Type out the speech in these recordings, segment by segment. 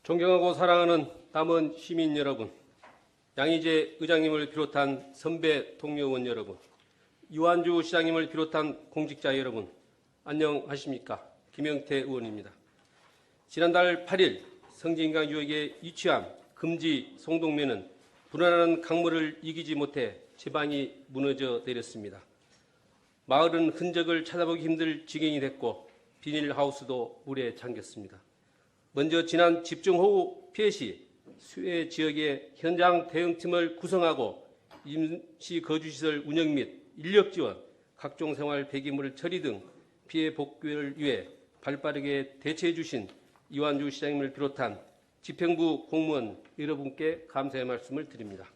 존경하고 사랑하는 남원 시민 여러분, 양희재 의장님을 비롯한 선배 동료 의원 여러분, 유한주 시장님을 비롯한 공직자 여러분, 안녕하십니까? 김영태 의원입니다. 지난달 8일 성진강 유역의 이취함, 금지, 송동면은 불어나는 강물을 이기지 못해 제방이 무너져 내렸습니다. 마을은 흔적을 찾아보기 힘들 지경이 됐고 비닐하우스도 물에 잠겼습니다. 먼저 지난 집중호우 피해 시 수해 지역의 현장 대응팀을 구성하고 임시 거주시설 운영 및 인력 지원, 각종 생활 폐기물 처리 등 피해 복구를 위해 발빠르게 대처해 주신 이완주 시장님을 비롯한 집행부 공무원 여러분께 감사의 말씀을 드립니다.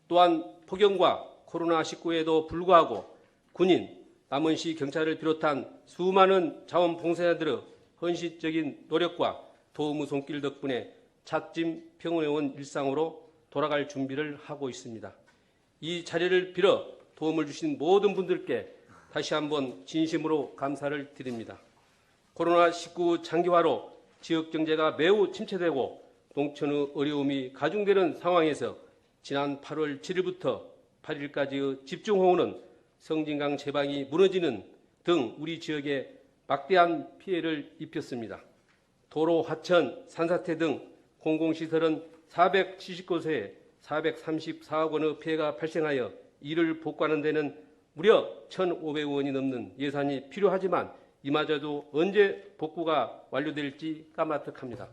또한 폭염과 코로나19에도 불구하고 군인, 남원시 경찰을 비롯한 수많은 자원봉사자들의 헌신적인 노력과 도움의 손길 덕분에 차츰 평온해 온 일상으로 돌아갈 준비를 하고 있습니다. 이 자리를 빌어 도움을 주신 모든 분들께 다시 한번 진심으로 감사를 드립니다. 코로나19 장기화로 지역 경제가 매우 침체되고 농촌의 어려움이 가중되는 상황에서 지난 8월 7일부터 8일까지의 집중호우는 성진강 제방이 무너지는 등 우리 지역에 막대한 피해를 입혔습니다. 도로, 하천, 산사태 등 공공시설은 470곳에 434억 원의 피해가 발생하여 이를 복구하는 데는 무려 1,500억 원이 넘는 예산이 필요하지만 이마저도 언제 복구가 완료될지 까마득합니다.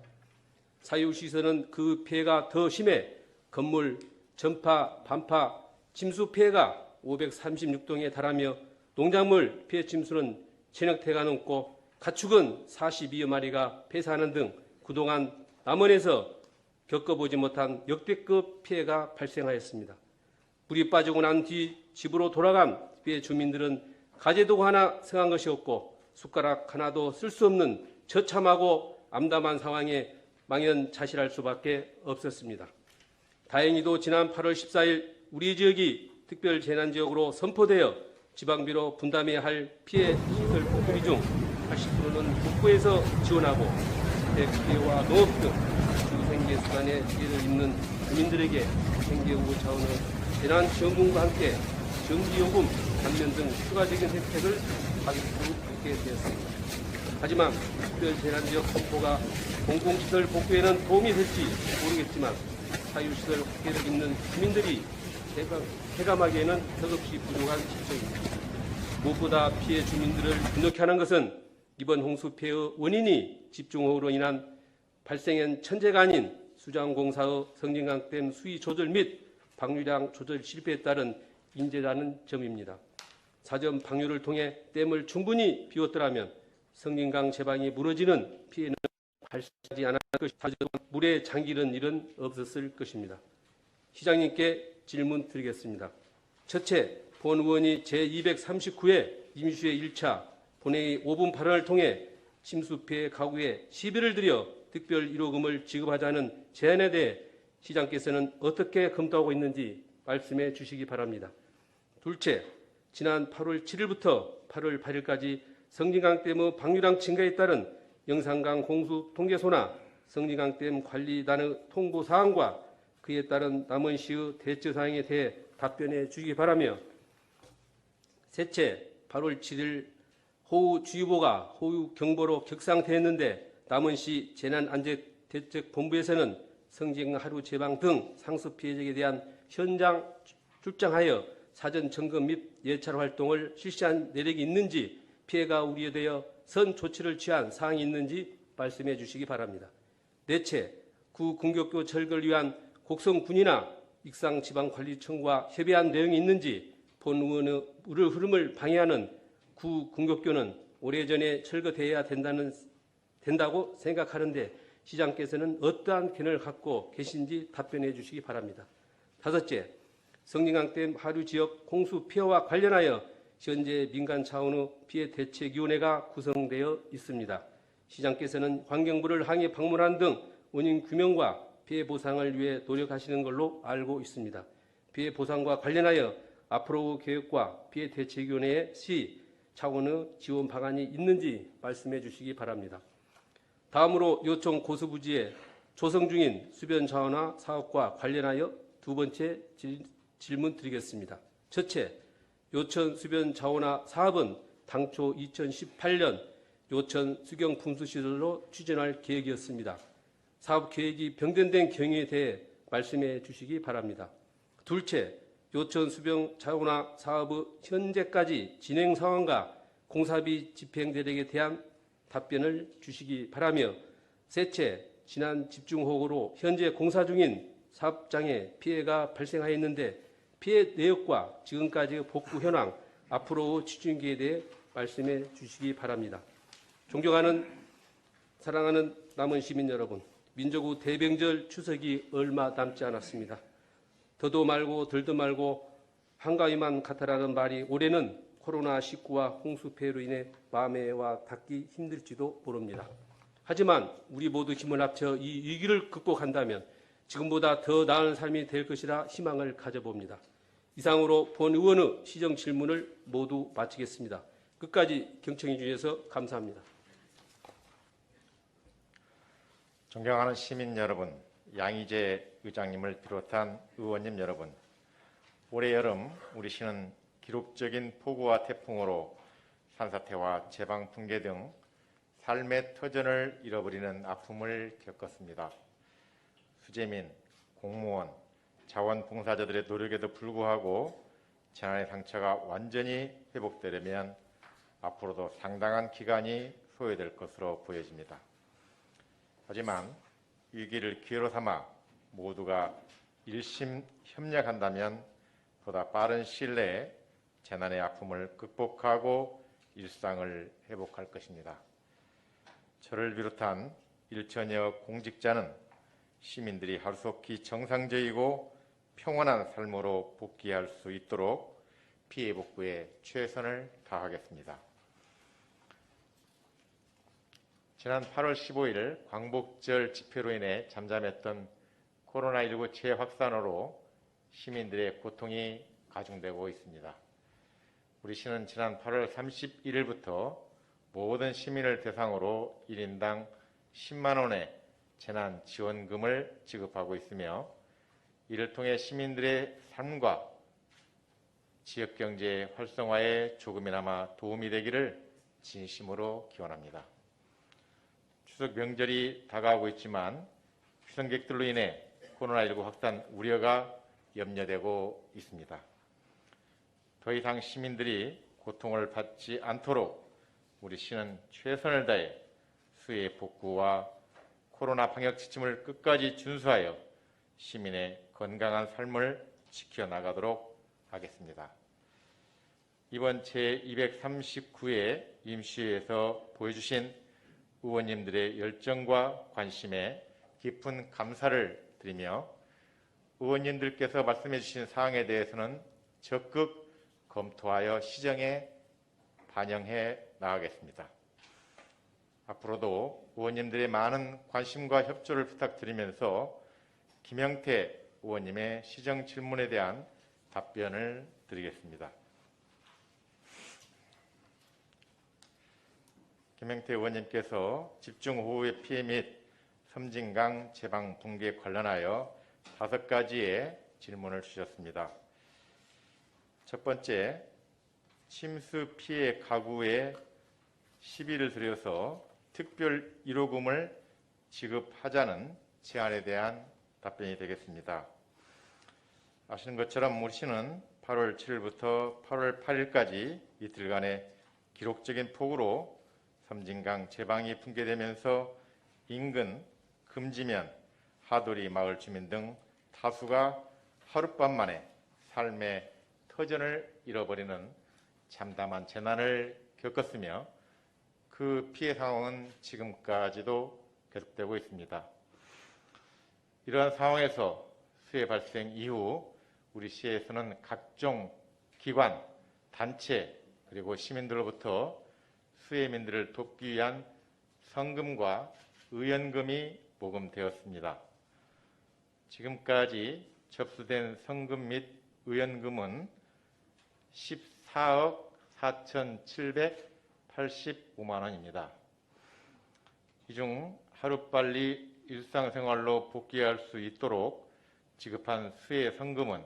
사유시설은 그 피해가 더 심해 건물, 전파, 반파, 침수 피해가 536동에 달하며 농작물 피해 침수는 1000헥타가 넘고 가축은 42여 마리가 폐사하는 등 그동안 남원에서 겪어보지 못한 역대급 피해가 발생하였습니다. 물이 빠지고 난 뒤 집으로 돌아간 피해 주민들은 가재도구 하나 성한 것이 없고 숟가락 하나도 쓸 수 없는 처참하고 암담한 상황에 망연자실할 수밖에 없었습니다. 다행히도 지난 8월 14일 우리 지역이 특별재난지역으로 선포되어 지방비로 분담해야 할 피해 시설 복구비 중 80%는 국고에서 지원하고 주택피해와 농업 등 주생계수단의 피해를 입는 주민들에게 생계보호 차원의 재난지원금과 함께 전기요금 감면 등 추가적인 혜택을 받을 수 있게 되었습니다. 하지만 특별재난지역 선포가 공공시설 복구에는 도움이 될지 모르겠지만 사유시설 피해를 입는 주민들이 체감하기에는 턱없이 부족한 실정입니다. 무엇보다 피해 주민들을 분노케 하는 것은 이번 홍수 피해의 원인이 집중호우로 인한 발생한 천재가 아닌 수장공사의 성진강댐 수위 조절 및 방류량 조절 실패에 따른 인재라는 점입니다. 사전 방류를 통해 댐을 충분히 비웠더라면 성진강 제방이 무너지는 피해는 발생하지 않았을 것이고 물에 잠기는 일은 없었을 것입니다. 시장님께 질문 드리겠습니다. 첫째, 본 의원이 제239회 임시회 1차 본회의 5분 발언을 통해 침수 피해 가구에 시비를 들여 특별 1호금을 지급하자는 제안에 대해 시장께서는 어떻게 검토하고 있는지 말씀해 주시기 바랍니다. 둘째, 지난 8월 7일부터 8월 8일까지 성진강댐의 방류량 증가에 따른 영산강 홍수 통계소나 성진강댐 관리단의 통보 사항과 그에 따른 남원시의 대처 사항에 대해 답변해 주시기 바라며 셋째, 8월 7일 호우주의보가 호우경보로 격상되었는데 남원시 재난안전대책본부에서는 성진강 하류 제방 등 상습 피해자에 대한 현장 출장하여 사전 점검 및 예찰 활동을 실시한 내력이 있는지 피해가 우려되어 선 조치를 취한 사항이 있는지 말씀해 주시기 바랍니다. 넷째, 구 군격교 철거를 위한 곡성군이나 익상지방관리청과 협의한 내용이 있는지 본 의원의 흐름을 방해하는 구 군격교는 오래전에 철거되어야 된다고 생각하는데 시장께서는 어떠한 견해를 갖고 계신지 답변해 주시기 바랍니다. 다섯째, 성진강댐 하류 지역 홍수 피해와 관련하여 현재 민간 차원의 피해 대책위원회가 구성되어 있습니다. 시장께서는 환경부를 항의 방문한 등 원인 규명과 피해 보상을 위해 노력하시는 걸로 알고 있습니다. 피해 보상과 관련하여 앞으로 계획과 피해 대책위원회의 시 차원의 지원 방안이 있는지 말씀해 주시기 바랍니다. 다음으로 요청 고수부지에 조성 중인 수변 자원화 사업과 관련하여 두 번째 질문 드리겠습니다. 첫째, 요천 수변 자원화 사업은 당초 2018년 요천 수경 분수시설로 추진할 계획이었습니다. 사업 계획이 변경된 경위에 대해 말씀해 주시기 바랍니다. 둘째, 요천 수변 자원화 사업의 현재까지 진행 상황과 공사비 집행 대책에 대한 답변을 주시기 바라며, 셋째, 지난 집중호우로 현재 공사 중인 사업장에 피해가 발생하였는데 피해 내역과 지금까지의 복구 현황, 앞으로 추진기에 대해 말씀해 주시기 바랍니다. 존경하는 사랑하는 남원 시민 여러분, 민족의 대병절 추석이 얼마 남지 않았습니다. 더도 말고 덜도 말고 한가위만 같아라는 말이 올해는 코로나19와 홍수 피해로 인해 마음에 와 닿기 힘들지도 모릅니다. 하지만 우리 모두 힘을 합쳐 이 위기를 극복한다면 지금보다 더 나은 삶이 될 것이라 희망을 가져봅니다. 이상으로 본 의원의 시정 질문을 모두 마치겠습니다. 끝까지 경청해 주셔서 감사합니다. 존경하는 시민 여러분, 양이재 의장님을 비롯한 의원님 여러분, 올해 여름 우리 시는 기록적인 폭우와 태풍으로 산사태와 제방 붕괴 등 삶의 터전을 잃어버리는 아픔을 겪었습니다. 수재민, 공무원, 자원봉사자들의 노력에도 불구하고 재난의 상처가 완전히 회복되려면 앞으로도 상당한 기간이 소요될 것으로 보여집니다. 하지만 위기를 기회로 삼아 모두가 일심 협력한다면 보다 빠른 시일 내에 재난의 아픔을 극복하고 일상을 회복할 것입니다. 저를 비롯한 1천여 공직자는 시민들이 하루속히 정상적이고 평온한 삶으로 복귀할 수 있도록 피해 복구에 최선을 다하겠습니다. 지난 8월 15일 광복절 집회로 인해 잠잠했던 코로나19 재확산으로 시민들의 고통이 가중되고 있습니다. 우리 시는 지난 8월 31일부터 모든 시민을 대상으로 1인당 10만 원의 재난지원금을 지급하고 있으며 이를 통해 시민들의 삶과 지역경제 활성화에 조금이나마 도움이 되기를 진심으로 기원합니다. 추석 명절이 다가오고 있지만 휘성객들로 인해 코로나19 확산 우려가 염려되고 있습니다. 더 이상 시민들이 고통을 받지 않도록 우리 시는 최선을 다해 수해 복구와 코로나 방역 지침을 끝까지 준수하여 시민의 건강한 삶을 지켜나가도록 하겠습니다. 이번 제239회 임시회에서 보여주신 의원님들의 열정과 관심에 깊은 감사를 드리며 의원님들께서 말씀해 주신 사항에 대해서는 적극 검토하여 시정에 반영해 나가겠습니다. 앞으로도 의원님들의 많은 관심과 협조를 부탁드리면서 김영태 의원님의 시정 질문에 대한 답변을 드리겠습니다. 김영태 의원님께서 집중호우의 피해 및 섬진강 제방 붕괴 관련하여 5가지의 질문을 주셨습니다. 첫 번째, 침수 피해 가구에 시비를 들여서 특별 1호금을 지급하자는 제안에 대한 답변이 되겠습니다. 아시는 것처럼 우리 시는 8월 7일부터 8월 8일까지 이틀간의 기록적인 폭우로 섬진강 제방이 붕괴되면서 인근 금지면, 하도리 마을 주민 등 다수가 하룻밤 만에 삶의 터전을 잃어버리는 참담한 재난을 겪었으며 그 피해 상황은 지금까지도 계속되고 있습니다. 이러한 상황에서 수해 발생 이후 우리 시에서는 각종 기관, 단체 그리고 시민들로부터 수해민들을 돕기 위한 성금과 의연금이 모금되었습니다. 지금까지 접수된 성금 및 의연금은 14억 4,785만 원입니다. 이 중 하루빨리 일상생활로 복귀할 수 있도록 지급한 수혜 성금은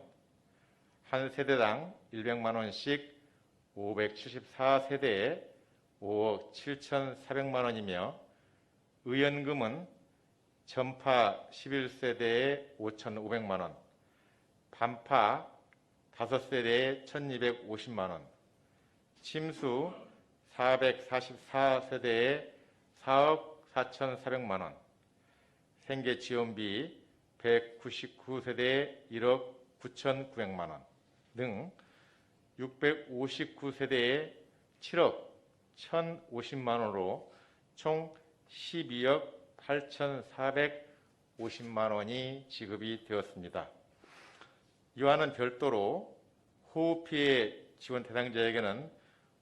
한 세대당 100만 원씩 574세대에 5억 7,400만 원이며 의연금은 전파 11세대에 5,500만 원, 반파 5세대에 1,250만 원, 침수 444세대에 4억 4,400만 원, 생계지원비 199세대에 1억 9,900만 원 등 659세대에 7억 1,050만 원으로 총 12억 8,450만 원이 지급이 되었습니다. 이와는 별도로 호우피해 지원 대상자에게는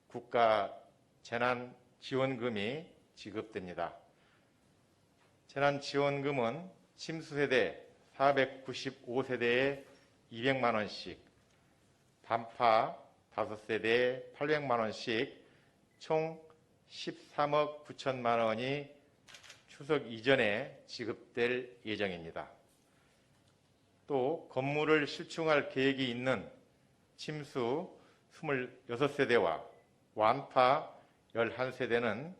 국가 재난지원금이 지급됩니다. 재난지원금은 침수세대 495세대에 200만 원씩, 반파 5세대에 800만 원씩 총 13억 9천만 원이 추석 이전에 지급될 예정입니다. 또 건물을 실충할 계획이 있는 침수 26세대와 완파 11세대는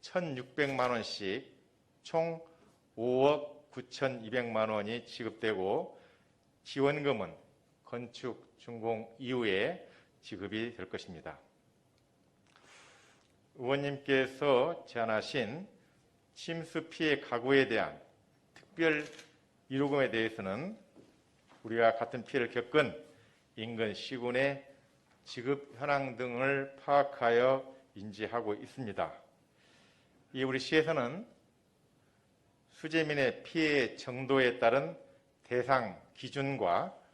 1,600만 원씩 총 5억 9,200만 원이 지급되고 지원금은 건축 준공 이후에 지급이 될 것입니다. 의원님께서 제안하신 침수 피해 가구에 대한 특별 1호금에 대해서는 우리가 같은 피해를 겪은 인근 시군의 지급 현황 등을 파악하여 인지하고 있습니다. 이 우리 시에서는 수재민의 피해 정도에 따른 대상 기준과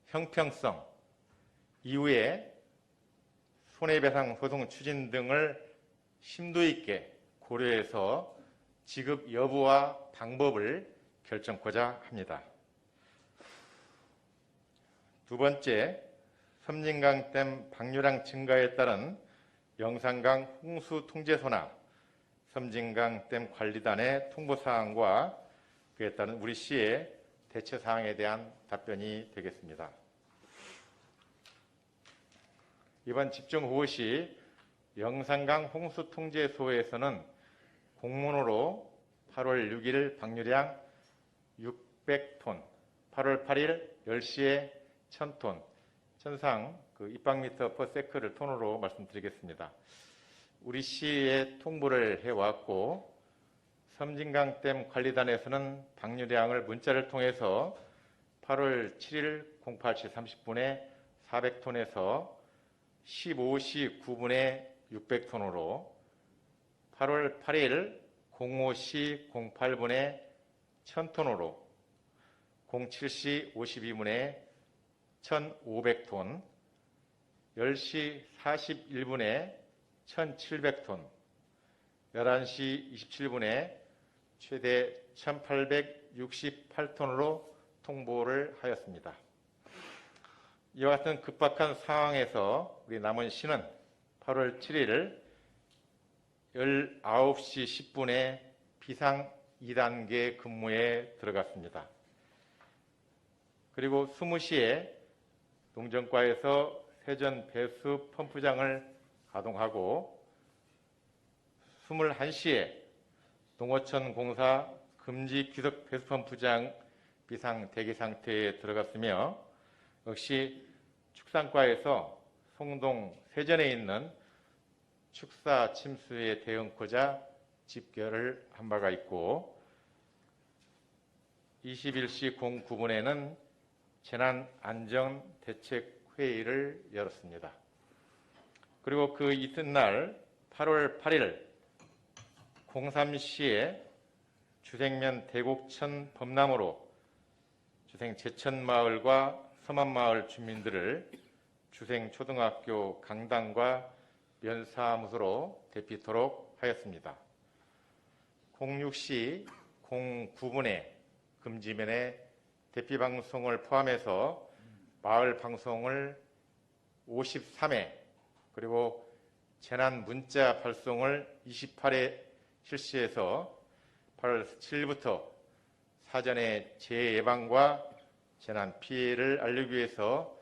형평성, 이후에 손해배상 소송 추진 등을 심도 있게 고려해서 지급 여부와 방법을 결정코자 합니다. 두 번째, 섬진강댐 방류량 증가에 따른 영산강 홍수 통제소나 섬진강댐 관리단의 통보사항과 그에 따른 우리 시의 대처사항에 대한 답변이 되겠습니다. 이번 집중호우 시 영산강 홍수통제소에서는 공문으로 8월 6일 방류량 600톤, 8월 8일 10시에 1000톤, 천상 입방미터 퍼 세크를 톤으로 말씀드리겠습니다. 우리 시에 통보를 해왔고 섬진강댐 관리단에서는 방류량을 문자를 통해서 8월 7일 08시 30분에 400톤에서 15시 9분에 600톤으로 8월 8일 05시 08분에 1000톤으로 07시 52분에 1500톤, 10시 41분에 1700톤, 11시 27분에 최대 1868톤으로 통보를 하였습니다. 이와 같은 급박한 상황에서 우리 남원시는 8월 7일 19시 10분에 비상 2단계 근무에 들어갔습니다. 그리고 20시에 농정과에서 세전 배수 펌프장을 가동하고 21시에 농어촌 공사 금지 귀석 배수 펌프장 비상 대기 상태에 들어갔으며 역시 축산과에서 송동 세전에 있는 축사 침수에 대응코자 집결을 한 바가 있고 21시 09분에는 재난안전대책회의를 열었습니다. 그리고 그 이튿날 8월 8일 03시에 주생면 대곡천 범람으로 주생 제천마을과 서만마을 주민들을 주생초등학교 강당과 면사무소로 대피토록 하였습니다. 06시 09분에 금지면에 대피방송을 포함해서 마을 방송을 53회 그리고 재난 문자 발송을 28회 실시해서 8월 7일부터 사전에 재예방과 재난 피해를 알리기 위해서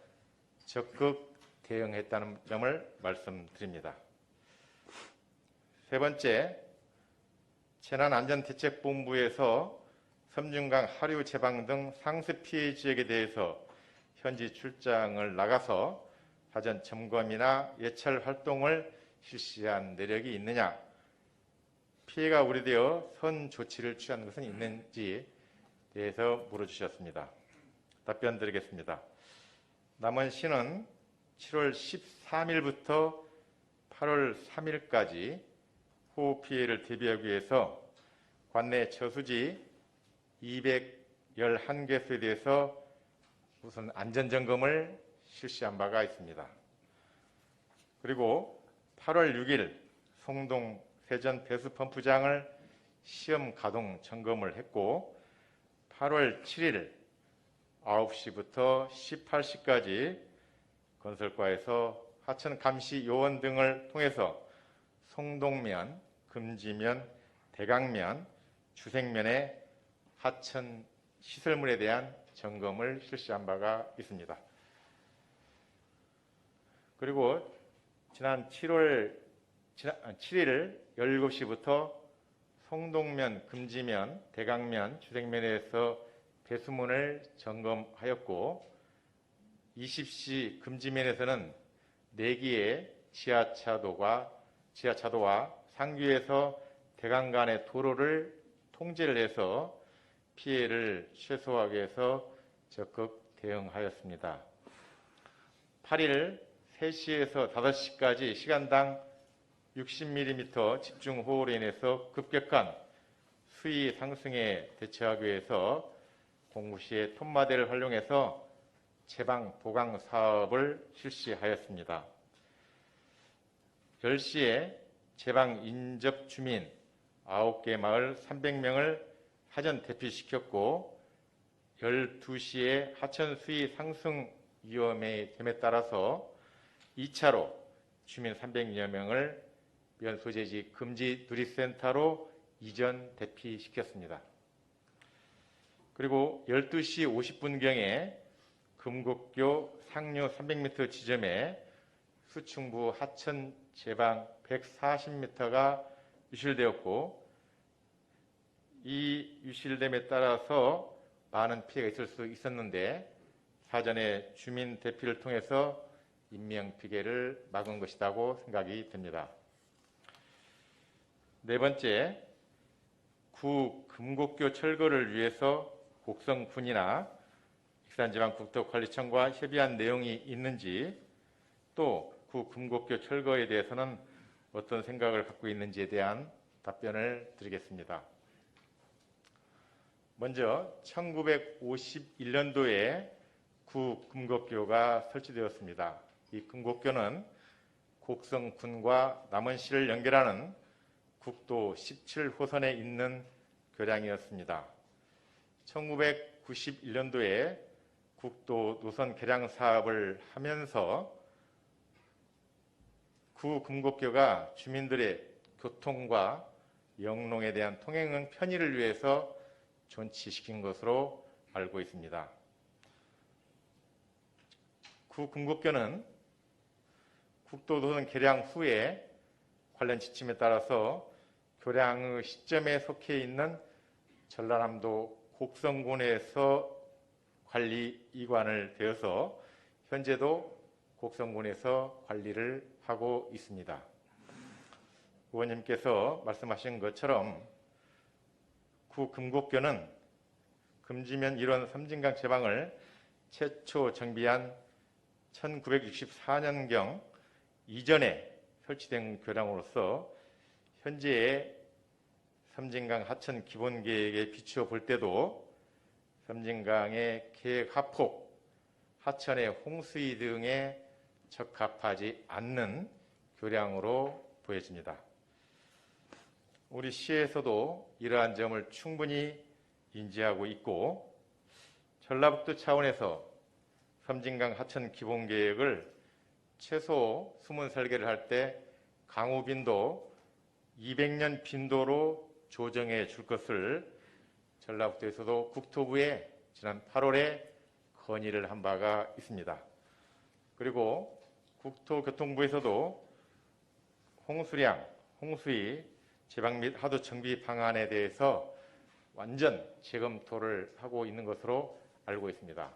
적극 대응했다는 점을 말씀드립니다. 세 번째, 재난안전대책본부에서 섬진강 하류 제방 등 상수 피해 지역에 대해서 현지 출장을 나가서 사전 점검이나 예찰 활동을 실시한 내력이 있느냐, 피해가 우려되어 선 조치를 취한 것은 있는지에 대해서 물어주셨습니다. 답변 드리겠습니다. 남원시는 7월 13일부터 8월 3일까지 호우 피해를 대비하기 위해서 관내 저수지 211개소에 대해서 우선 안전점검을 실시한 바가 있습니다. 그리고 8월 6일 송동 세전 배수 펌프장을 시험 가동 점검을 했고 8월 7일 9시부터 18시까지 건설과에서 하천 감시 요원 등을 통해서 송동면, 금지면, 대강면, 주생면의 하천 시설물에 대한 점검을 실시한 바가 있습니다. 그리고 지난 7일 17시부터 송동면, 금지면, 대강면, 주생면에서 배수문을 점검하였고 20시 금지면에서는 4기의 지하차도와 상규에서 대강 간의 도로를 통제를 해서 피해를 최소화하기 위해서 적극 대응하였습니다. 8일 3시에서 5시까지 시간당 60mm 집중호우로 인해서 급격한 수위 상승에 대처하기 위해서 공구시의 톱마대를 활용해서 제방 보강 사업을 실시하였습니다. 10시에 제방 인접 주민 9개 마을 300명을 사전 대피시켰고 12시에 하천 수위 상승 위험에 따라서 2차로 주민 300여 명을 면 소재지 금지 누리센터로 이전 대피시켰습니다. 그리고 12시 50분경에 금곡교 상류 300m 지점에 수충부 하천 제방 140m가 유실되었고 이 유실됨에 따라서 많은 피해가 있을 수 있었는데 사전에 주민 대피를 통해서 인명피해를 막은 것이라고 생각이 됩니다. 네 번째, 구 금곡교 철거를 위해서 곡성군이나 익산지방국토관리청과 협의한 내용이 있는지 또 구 금곡교 철거에 대해서는 어떤 생각을 갖고 있는지에 대한 답변을 드리겠습니다. 먼저 1951년도에 구 금곡교가 설치되었습니다. 이 금곡교는 곡성군과 남원시를 연결하는 국도 17호선에 있는 교량이었습니다. 1991년도에 국도 노선 개량 사업을 하면서 구 금곡교가 주민들의 교통과 영농에 대한 통행 편의를 위해서 존치시킨 것으로 알고 있습니다. 구 금곡교는 국도 노선 개량 후에 관련 지침에 따라서 교량의 시점에 속해 있는 전라남도 곡성군에서 관리 이관을 되어서 현재도 곡성군에서 관리를 하고 있습니다. 의원님께서 말씀하신 것처럼 구 금곡교는 금지면 1원 섬진강 제방을 최초 정비한 1964년경 이전에 설치된 교량으로서 현재의 섬진강 하천 기본계획에 비추어 볼 때도 섬진강의 계획 하폭, 하천의 홍수위 등에 적합하지 않는 교량으로 보여집니다. 우리 시에서도 이러한 점을 충분히 인지하고 있고 전라북도 차원에서 섬진강 하천 기본계획을 최소 수문 설계를 할 때 강우 빈도 200년 빈도로 조정해 줄 것을 전라북도에서도 국토부에 지난 8월에 건의를 한 바가 있습니다. 그리고 국토교통부에서도 홍수량, 홍수위 제방 및 하도 정비 방안에 대해서 완전 재검토를 하고 있는 것으로 알고 있습니다.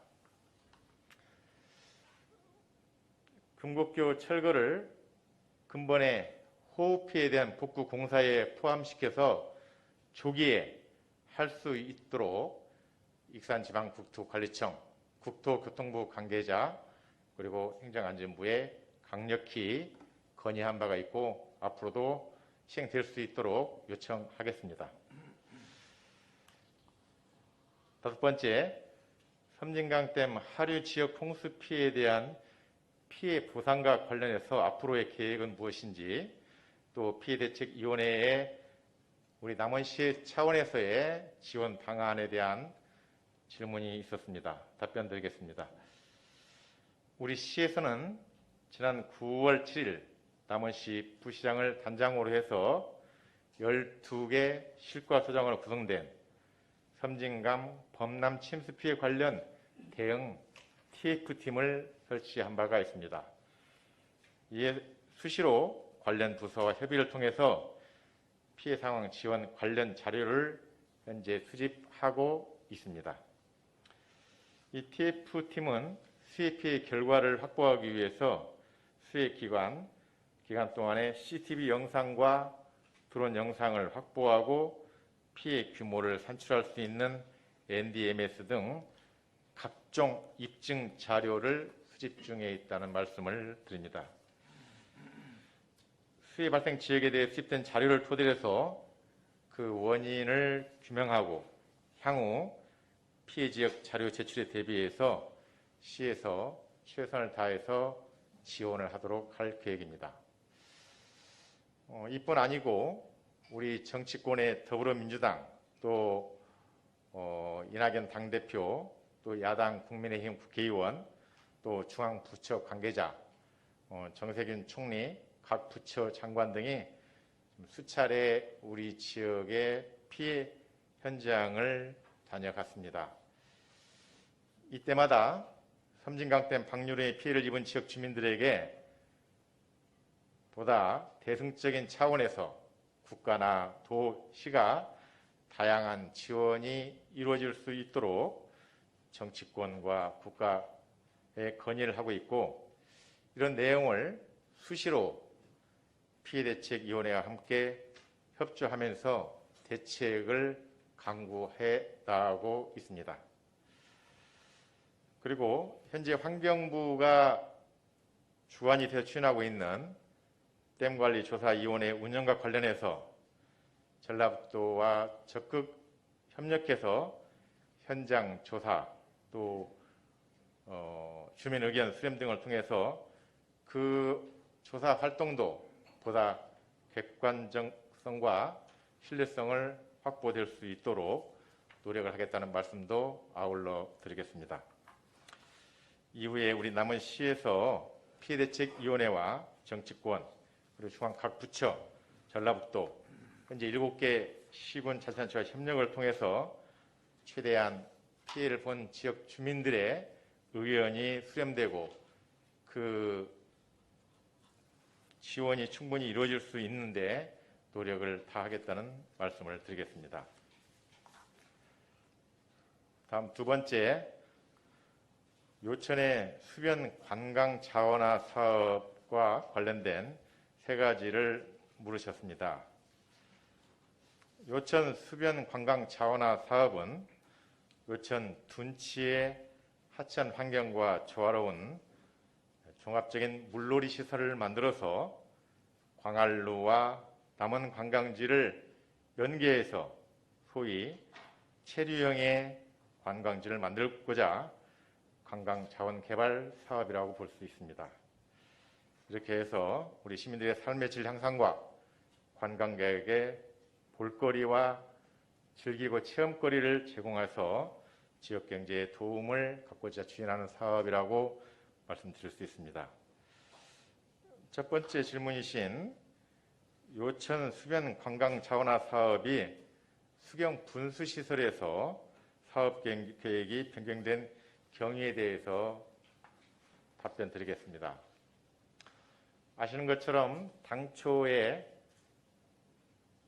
금곡교 철거를 근본에 호우 피해에 대한 복구 공사에 포함시켜서 조기에 할 수 있도록 익산지방국토관리청, 국토교통부 관계자 그리고 행정안전부에 강력히 건의한 바가 있고 앞으로도 시행될 수 있도록 요청하겠습니다. 다섯 번째, 섬진강댐 하류 지역 홍수 피해에 대한 피해 보상과 관련해서 앞으로의 계획은 무엇인지, 또 피해대책위원회에 우리 남원시 차원에서의 지원 방안에 대한 질문이 있었습니다. 답변 드리겠습니다. 우리 시에서는 지난 9월 7일 남원시 부시장을 단장으로 해서 12개 실과소장으로 구성된 섬진강 범람 침수 피해 관련 대응 TF팀을 설치한 바가 있습니다. 이에 수시로 관련 부서와 협의를 통해서 피해 상황 지원 관련 자료를 현재 수집하고 있습니다. 이 TF팀은 수해 피해 결과를 확보하기 위해서 수해 기간 동안에 CCTV 영상과 드론 영상을 확보하고 피해 규모를 산출할 수 있는 NDMS 등 각종 입증 자료를 수집 중에 있다는 말씀을 드립니다. 수해 발생 지역에 대해 수집된 자료를 토대로 해서 그 원인을 규명하고 향후 피해 지역 자료 제출에 대비해서 시에서 최선을 다해서 지원을 하도록 할 계획입니다. 이뿐 아니고 우리 정치권의 더불어민주당 또 이낙연 당대표 또 야당 국민의힘 국회의원 또 중앙부처 관계자 정세균 총리 각 부처 장관 등이 수차례 우리 지역의 피해 현장을 다녀갔습니다. 이때마다 섬진강댐 방류로의 피해를 입은 지역 주민들에게 보다 대승적인 차원에서 국가나 도시가 다양한 지원이 이루어질 수 있도록 정치권과 국가에 건의를 하고 있고, 이런 내용을 수시로 피해대책위원회와 함께 협조하면서 대책을 강구해 나가고 있습니다. 그리고 현재 환경부가 주관이 되어 추진하고 있는 댐관리조사위원회 운영과 관련해서 전라북도와 적극 협력해서 현장 조사 또 주민 의견 수렴 등을 통해서 그 조사 활동도 보다 객관성과 신뢰성을 확보될 수 있도록 노력을 하겠다는 말씀도 아울러 드리겠습니다. 이후에 우리 남원시에서 피해대책위원회와 정치권 그리고 중앙 각 부처, 전라북도 현재 7개 시군 자치단체와 협력을 통해서 최대한 피해를 본 지역 주민들의 의견이 수렴되고 그 지원이 충분히 이루어질 수 있는데 노력을 다하겠다는 말씀을 드리겠습니다. 다음 두 번째, 요천의 수변 관광 자원화 사업과 관련된 세 가지를 물으셨습니다. 요천 수변 관광 자원화 사업은 요천 둔치의 하천 환경과 조화로운 종합적인 물놀이 시설을 만들어서 광안루와 남원 관광지를 연계해서 소위 체류형의 관광지를 만들고자 관광 자원 개발 사업이라고 볼 수 있습니다. 이렇게 해서 우리 시민들의 삶의 질 향상과 관광객에게 볼거리와 즐기고 체험거리를 제공해서 지역 경제에 도움을 갖고자 추진하는 사업이라고 말씀드릴 수 있습니다. 첫 번째 질문이신 요천 수변 관광 자원화 사업이 수경 분수 시설에서 사업 계획이 변경된 경위에 대해서 답변 드리겠습니다. 아시는 것처럼 당초에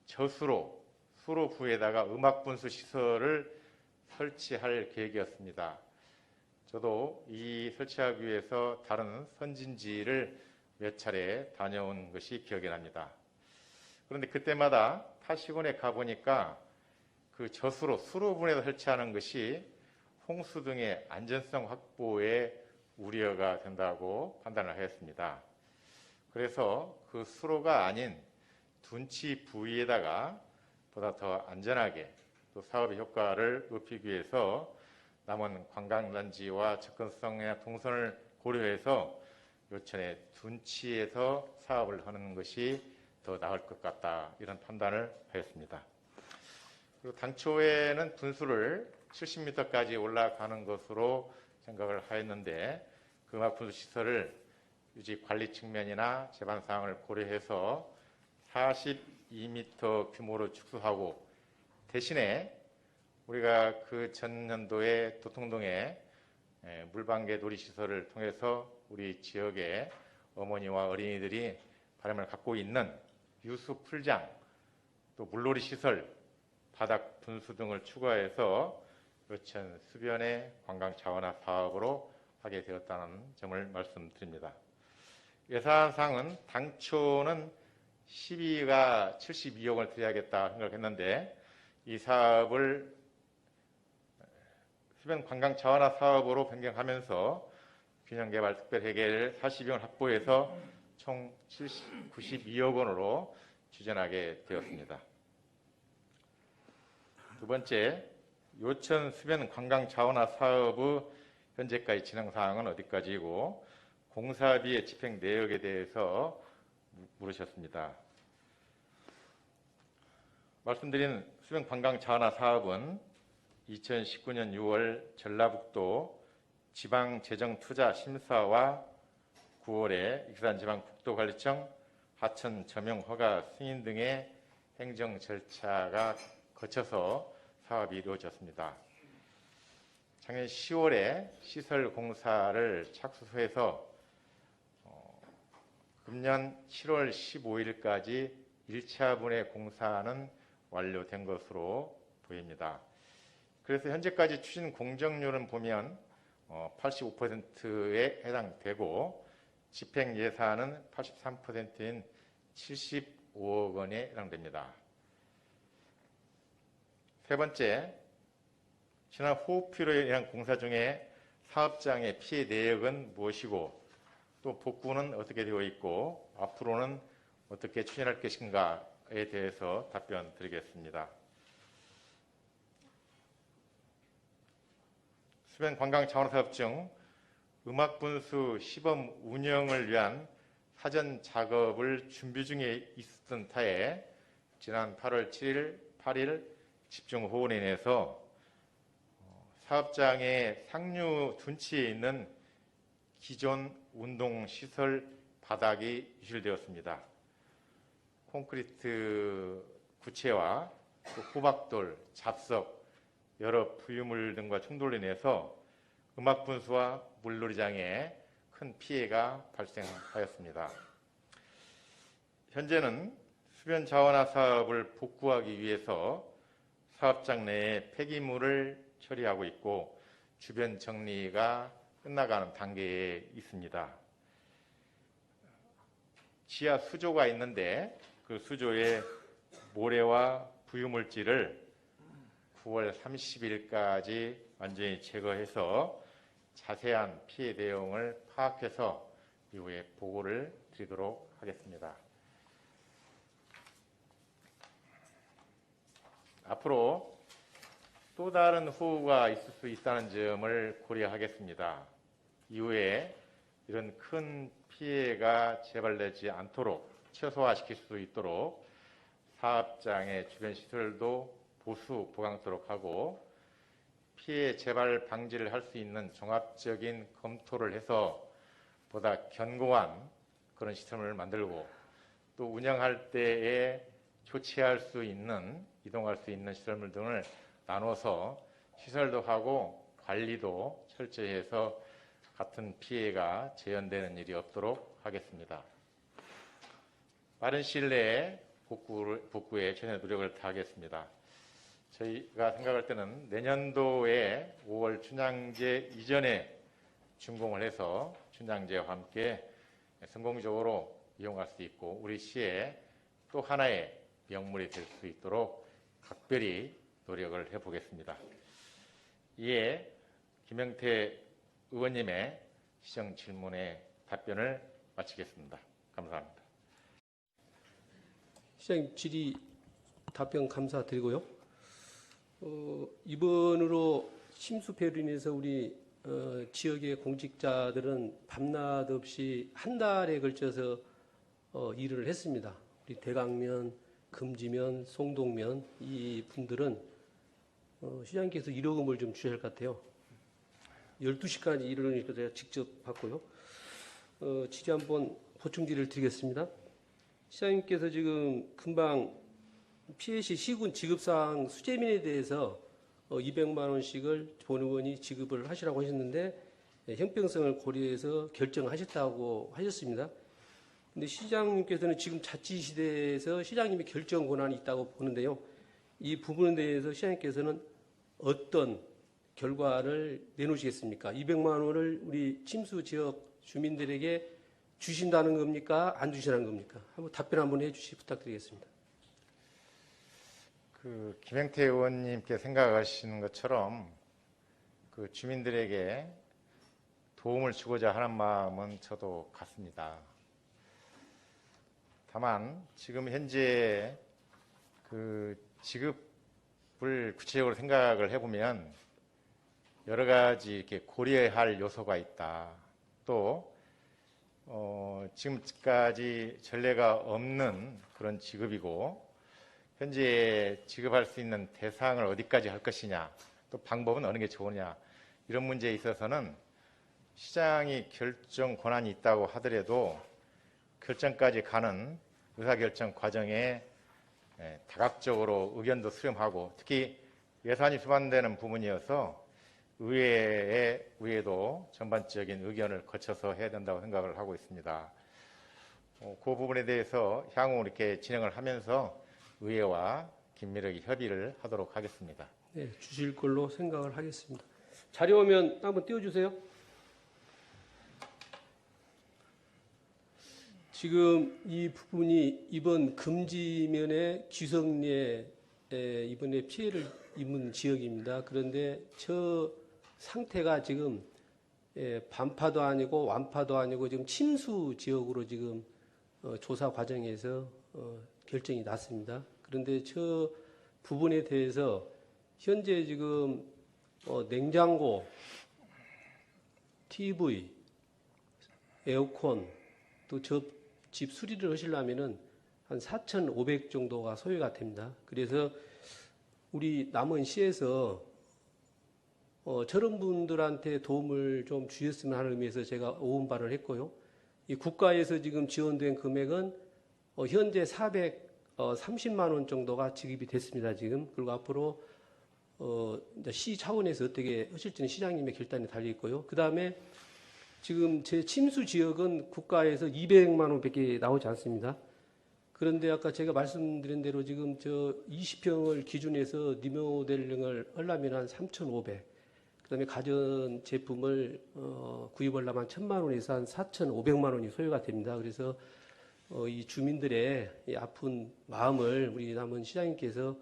저수로 수로부에다가 음악 분수 시설을 설치할 계획이었습니다. 저도 이 설치하기 위해서 다른 선진지를 몇 차례 다녀온 것이 기억이 납니다. 그런데 그때마다 타시군에 가보니까 그 저수로 수로분에서 설치하는 것이 홍수 등의 안전성 확보에 우려가 된다고 판단을 하였습니다. 그래서 그 수로가 아닌 둔치 부위에다가 보다 더 안전하게 또 사업의 효과를 높이기 위해서 남은 관광단지와 접근성이나 동선을 고려해서 요천의 둔치에서 사업을 하는 것이 더 나을 것 같다, 이런 판단을 하였습니다. 그리고 당초에는 분수를 70m까지 올라가는 것으로 생각을 하였는데 그 음악 분수 시설을 유지 관리 측면이나 제반 사항을 고려해서 42m 규모로 축소하고 대신에 우리가 그 전년도에 도통동에 물방개 놀이시설을 통해서 우리 지역의 어머니와 어린이들이 바람을 갖고 있는 유수 풀장, 또 물놀이 시설, 바닥 분수 등을 추가해서 요천 수변의 관광 자원화 사업으로 하게 되었다는 점을 말씀드립니다. 예산상은 당초는 시비가 72억 원을 들여야겠다 생각했는데 이 사업을 수변 관광 자원화 사업으로 변경하면서 균형개발 특별회계를 42억 원 확보해서 총 92억 원으로 추진하게 되었습니다. 두 번째, 요천 수변 관광 자원화 사업의 현재까지 진행 사항은 어디까지이고 공사비의 집행 내역에 대해서 물으셨습니다. 말씀드린 수변 관광 자원화 사업은 2019년 6월 전라북도 지방재정투자심사와 9월에 익산지방국도관리청 하천 점용 허가 승인 등의 행정 절차가 거쳐서 사업이 이루어졌습니다. 작년 10월에 시설 공사를 착수해서 금년 7월 15일까지 1차 분의 공사는 완료된 것으로 보입니다. 그래서 현재까지 추진 공정률은 보면 85%에 해당되고 집행 예산은 83%인 75억 원에 해당됩니다. 세 번째, 지난 호우피로 인한 공사 중에 사업장의 피해 내역은 무엇이고 또 복구는 어떻게 되어 있고 앞으로는 어떻게 추진할 것인가에 대해서 답변 드리겠습니다. 수변 관광 자원화 사업 중 음악 분수 시범 운영을 위한 사전 작업을 준비 중에 있었던 타에 지난 8월 7일, 8일 집중 호우로 인해서 사업장의 상류 둔치에 있는 기존 운동시설 바닥이 유실되었습니다. 콘크리트 구체와 호박돌, 잡석, 여러 부유물 등과 충돌로 인해서 음악 분수와 물놀이장에 큰 피해가 발생하였습니다. 현재는 수변 자원화 사업을 복구하기 위해서 사업장 내에 폐기물을 처리하고 있고 주변 정리가 끝나가는 단계에 있습니다. 지하 수조가 있는데 그 수조의 모래와 부유물질을 9월 30일까지 완전히 제거해서 자세한 피해 내용을 파악해서 이후에 보고를 드리도록 하겠습니다. 앞으로 또 다른 호우가 있을 수 있다는 점을 고려하겠습니다. 이후에 이런 큰 피해가 재발되지 않도록 최소화시킬 수 있도록 사업장의 주변 시설도 보수 보강토록 하고 피해 재발 방지를 할 수 있는 종합적인 검토를 해서 보다 견고한 그런 시스템을 만들고 또 운영할 때에 교체할 수 있는, 이동할 수 있는 시설물 등을 나눠서 시설도 하고 관리도 철저히 해서 같은 피해가 재현되는 일이 없도록 하겠습니다. 빠른 시일 내에 복구에 최선의 노력을 다하겠습니다. 저희가 생각할 때는 내년도에 5월 춘향제 이전에 준공을 해서 춘향제와 함께 성공적으로 이용할 수 있고 우리 시의 또 하나의 명물이 될 수 있도록 각별히 노력을 해보겠습니다. 이에 김영태 의원님의 시정 질문에 답변을 마치겠습니다. 감사합니다. 시장님 질의 답변 감사드리고요. 이번으로 침수폐로 인해서 우리 지역의 공직자들은 밤낮 없이 한 달에 걸쳐서 일을 했습니다. 우리 대강면, 금지면, 송동면 이 분들은 시장님께서 일요금을 좀 주셔야 할 것 같아요. 12시까지 일을 하니까 제가 직접 받고요. 질의 한번 보충 질의를 드리겠습니다. 시장님께서 지금 금방 피해 시 시군 지급사항 수재민에 대해서 200만 원씩을 본 의원이 지급을 하시라고 하셨는데 형평성을 고려해서 결정하셨다고 하셨습니다. 근데 시장님께서는 지금 자치시대에서 시장님이 결정 권한이 있다고 보는데요. 이 부분에 대해서 시장님께서는 어떤 결과를 내놓으시겠습니까? 200만 원을 우리 침수 지역 주민들에게 주신다는 겁니까? 안 주시라는 겁니까? 한번 답변 한번 해주시 부탁드리겠습니다. 김영태 의원님께 생각하시는 것처럼 주민들에게 도움을 주고자 하는 마음은 저도 같습니다. 다만 지금 현재 지급을 구체적으로 생각을 해보면 여러 가지 이렇게 고려해야 할 요소가 있다. 또 지금까지 전례가 없는 그런 지급이고 현재 지급할 수 있는 대상을 어디까지 할 것이냐, 또 방법은 어느 게 좋으냐 이런 문제에 있어서는 시장이 결정 권한이 있다고 하더라도 결정까지 가는 의사결정 과정에 다각적으로 의견도 수렴하고 특히 예산이 수반되는 부분이어서 의회도 전반적인 의견을 거쳐서 해야 된다고 생각을 하고 있습니다. 그 부분에 대해서 향후 이렇게 진행을 하면서 의회와 긴밀하게 협의를 하도록 하겠습니다. 네, 주실 걸로 생각을 하겠습니다. 자료 오면 한번 띄워주세요. 지금 이 부분이 이번 금지면의 기성리에 이번에 피해를 입은 지역입니다. 그런데 저 상태가 지금 반파도 아니고 완파도 아니고 지금 침수 지역으로 지금 조사 과정에서 결정이 났습니다. 그런데 저 부분에 대해서 현재 지금 냉장고, TV, 에어컨 또 저 집 수리를 하시려면은 한 4,500 정도가 소요가 됩니다. 그래서 우리 남원시에서 저런 분들한테 도움을 좀 주셨으면 하는 의미에서 제가 오은 발언을 했고요. 이 국가에서 지금 지원된 금액은 현재 430만 원 정도가 지급이 됐습니다. 지금. 그리고 앞으로 이제 시 차원에서 어떻게 하실지는 시장님의 결단에 달려 있고요. 그 다음에 지금 제 침수 지역은 국가에서 200만 원밖에 나오지 않습니다. 그런데 아까 제가 말씀드린 대로 지금 저 20평을 기준해서 리모델링을 하려면 한 3,500. 그다음에 가전 제품을 구입하려면 1,000만 원에서 한 4,500만 원이 소요가 됩니다. 그래서 이 주민들의 이 아픈 마음을 우리 남은 시장님께서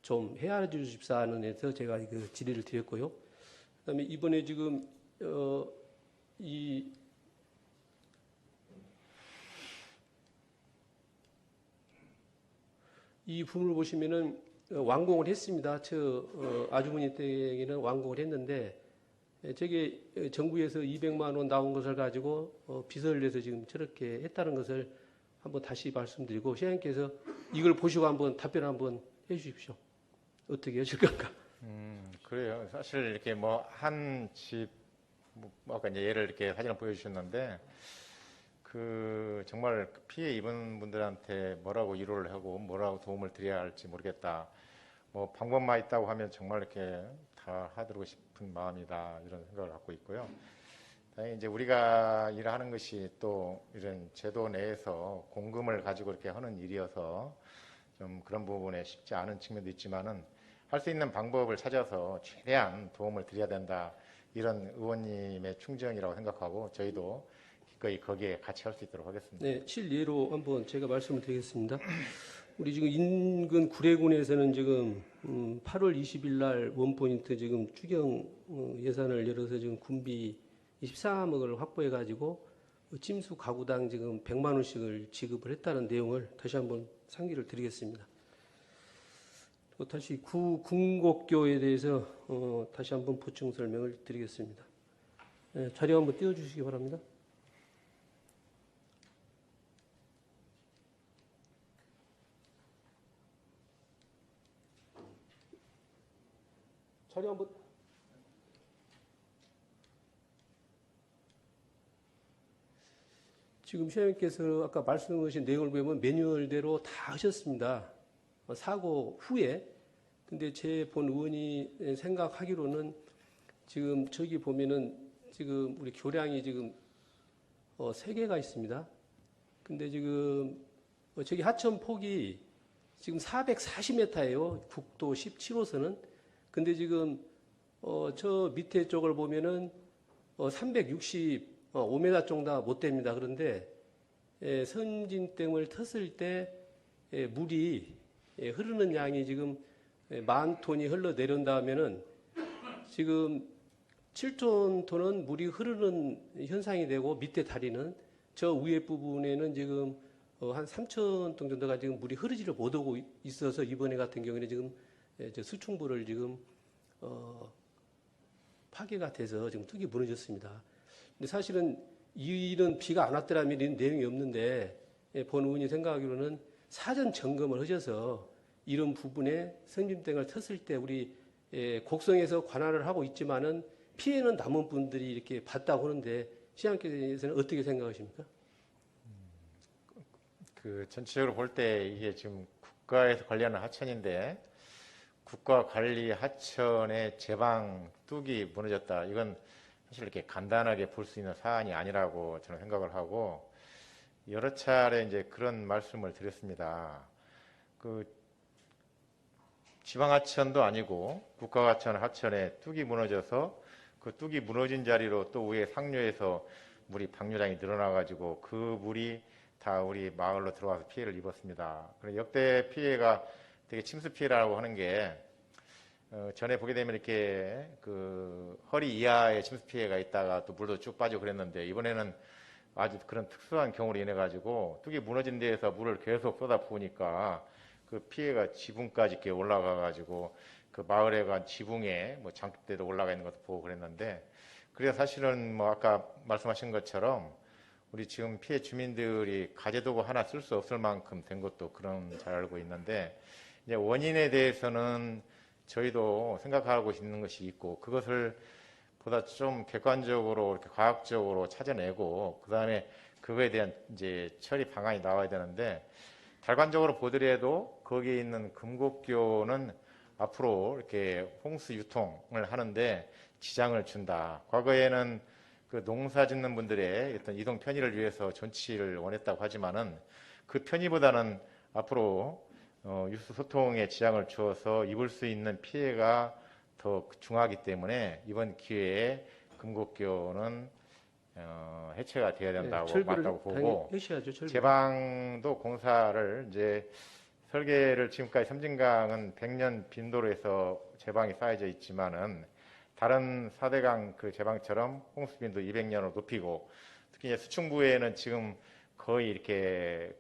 좀 헤아려 주십사는 해서 제가 그 질의를 드렸고요. 그다음에 이번에 지금 이 부분을 보시면은 완공을 했습니다. 저 아주머니 댁에는 완공을 했는데 저게 정부에서 200만 원 나온 것을 가지고 비서를 내서 지금 저렇게 했다는 것을 한번 다시 말씀드리고 시장님께서 이걸 보시고 한번 답변 한번 해주십시오. 어떻게 하실 건가? 그래요. 사실 이렇게 한 집, 아까 이제 예를 이렇게 사진을 보여주셨는데 정말 그 피해 입은 분들한테 뭐라고 위로를 하고 뭐라고 도움을 드려야 할지 모르겠다. 뭐 방법만 있다고 하면 정말 이렇게 다 하도록 싶은 마음이다, 이런 생각을 갖고 있고요. 다행히 이제 우리가 일하는 것이 또 이런 제도 내에서 공금을 가지고 이렇게 하는 일이어서 좀 그런 부분에 쉽지 않은 측면도 있지만은 할 수 있는 방법을 찾아서 최대한 도움을 드려야 된다, 이런 의원님의 충정이라고 생각하고 저희도 기꺼이 거기에 같이 할 수 있도록 하겠습니다. 네, 실예로 한번 제가 말씀을 드리겠습니다. 우리 지금 인근 구례군에서는 지금 8월 20일 날 원포인트 지금 추경 예산을 열어서 지금 군비 23억을 확보해 가지고 찜수 가구당 지금 100만 원씩을 지급을 했다는 내용을 다시 한번 상기를 드리겠습니다. 또 다시 군곡교에 대해서 다시 한번 보충 설명을 드리겠습니다. 네, 자료 한번 띄워주시기 바랍니다. 자료 한번. 지금 시장님께서 아까 말씀하신 내용을 보면 매뉴얼대로 다 하셨습니다. 사고 후에. 근데 제 본 의원이 생각하기로는 지금 저기 보면은 지금 우리 교량이 지금 3개가 있습니다. 근데 지금 저기 하천 폭이 지금 440m예요. 국도 17호선은. 근데 지금 저 밑에 쪽을 보면은 365m 정도 못 됩니다. 그런데 선진댐을 텄을 때 물이 흐르는 양이 지금 10,000톤이 흘러내린다면은 지금 7,000톤은 물이 흐르는 현상이 되고 밑에 다리는 저 위에 부분에는 지금 한 3,000톤 정도가 지금 물이 흐르지를 못하고 있어서 이번에 같은 경우에는 지금 수충불을 지금 파괴가 돼서 지금 뚝이 무너졌습니다. 근데 사실은 이런 비가 안 왔더라면 이런 내용이 없는데 본 의원이 생각하기로는 사전 점검을 하셔서 이런 부분에 선진댐을 텄을 때 우리 곡성에서 관할을 하고 있지만은 피해는 남은 분들이 이렇게 봤다고 하는데 시장께서는 어떻게 생각하십니까? 전체적으로 볼 때 이게 지금 국가에서 관리하는 하천인데 국가관리 하천의 제방 뚝이 무너졌다. 이건 사실 이렇게 간단하게 볼 수 있는 사안이 아니라고 저는 생각을 하고 여러 차례 이제 그런 말씀을 드렸습니다. 지방하천도 아니고 국가하천 하천에 뚝이 무너져서 그 뚝이 무너진 자리로 또 위에 상류에서 물이 방류량이 늘어나가지고 그 물이 다 우리 마을로 들어와서 피해를 입었습니다. 역대 피해가 되게 침수 피해라고 하는 게 전에 보게 되면 이렇게 허리 이하의 침수 피해가 있다가 또 물도 쭉 빠지고 그랬는데 이번에는 아주 그런 특수한 경우로 인해 가지고 뚝이 무너진 데에서 물을 계속 쏟아 부으니까 그 피해가 지붕까지 이렇게 올라가 가지고 그 마을에 간 지붕에 뭐 장대도 올라가 있는 것도 보고 그랬는데 그래서 사실은 뭐 아까 말씀하신 것처럼 우리 지금 피해 주민들이 가재도구 하나 쓸 수 없을 만큼 된 것도 그런 잘 알고 있는데 이제 원인에 대해서는 저희도 생각하고 있는 것이 있고 그것을 보다 좀 객관적으로 이렇게 과학적으로 찾아내고 그다음에 그거에 대한 이제 처리 방안이 나와야 되는데 달관적으로 보더라도 거기에 있는 금곡교는 앞으로 이렇게 홍수 유통을 하는데 지장을 준다. 과거에는 그 농사 짓는 분들의 어떤 이동 편의를 위해서 존치를 원했다고 하지만은 그 편의보다는 앞으로 유수 소통에 지장을 주어서 입을 수 있는 피해가 더 중하기 때문에 이번 기회에 금곡교는 해체가 되어야 된다고 맞다고 보고 제방도 공사를 이제 설계를 지금까지 섬진강은 100년 빈도로 해서 제방이 쌓여져 있지만은 다른 4대강 그 제방처럼 홍수빈도 200년으로 높이고 특히 이제 수충부에는 지금 거의 이렇게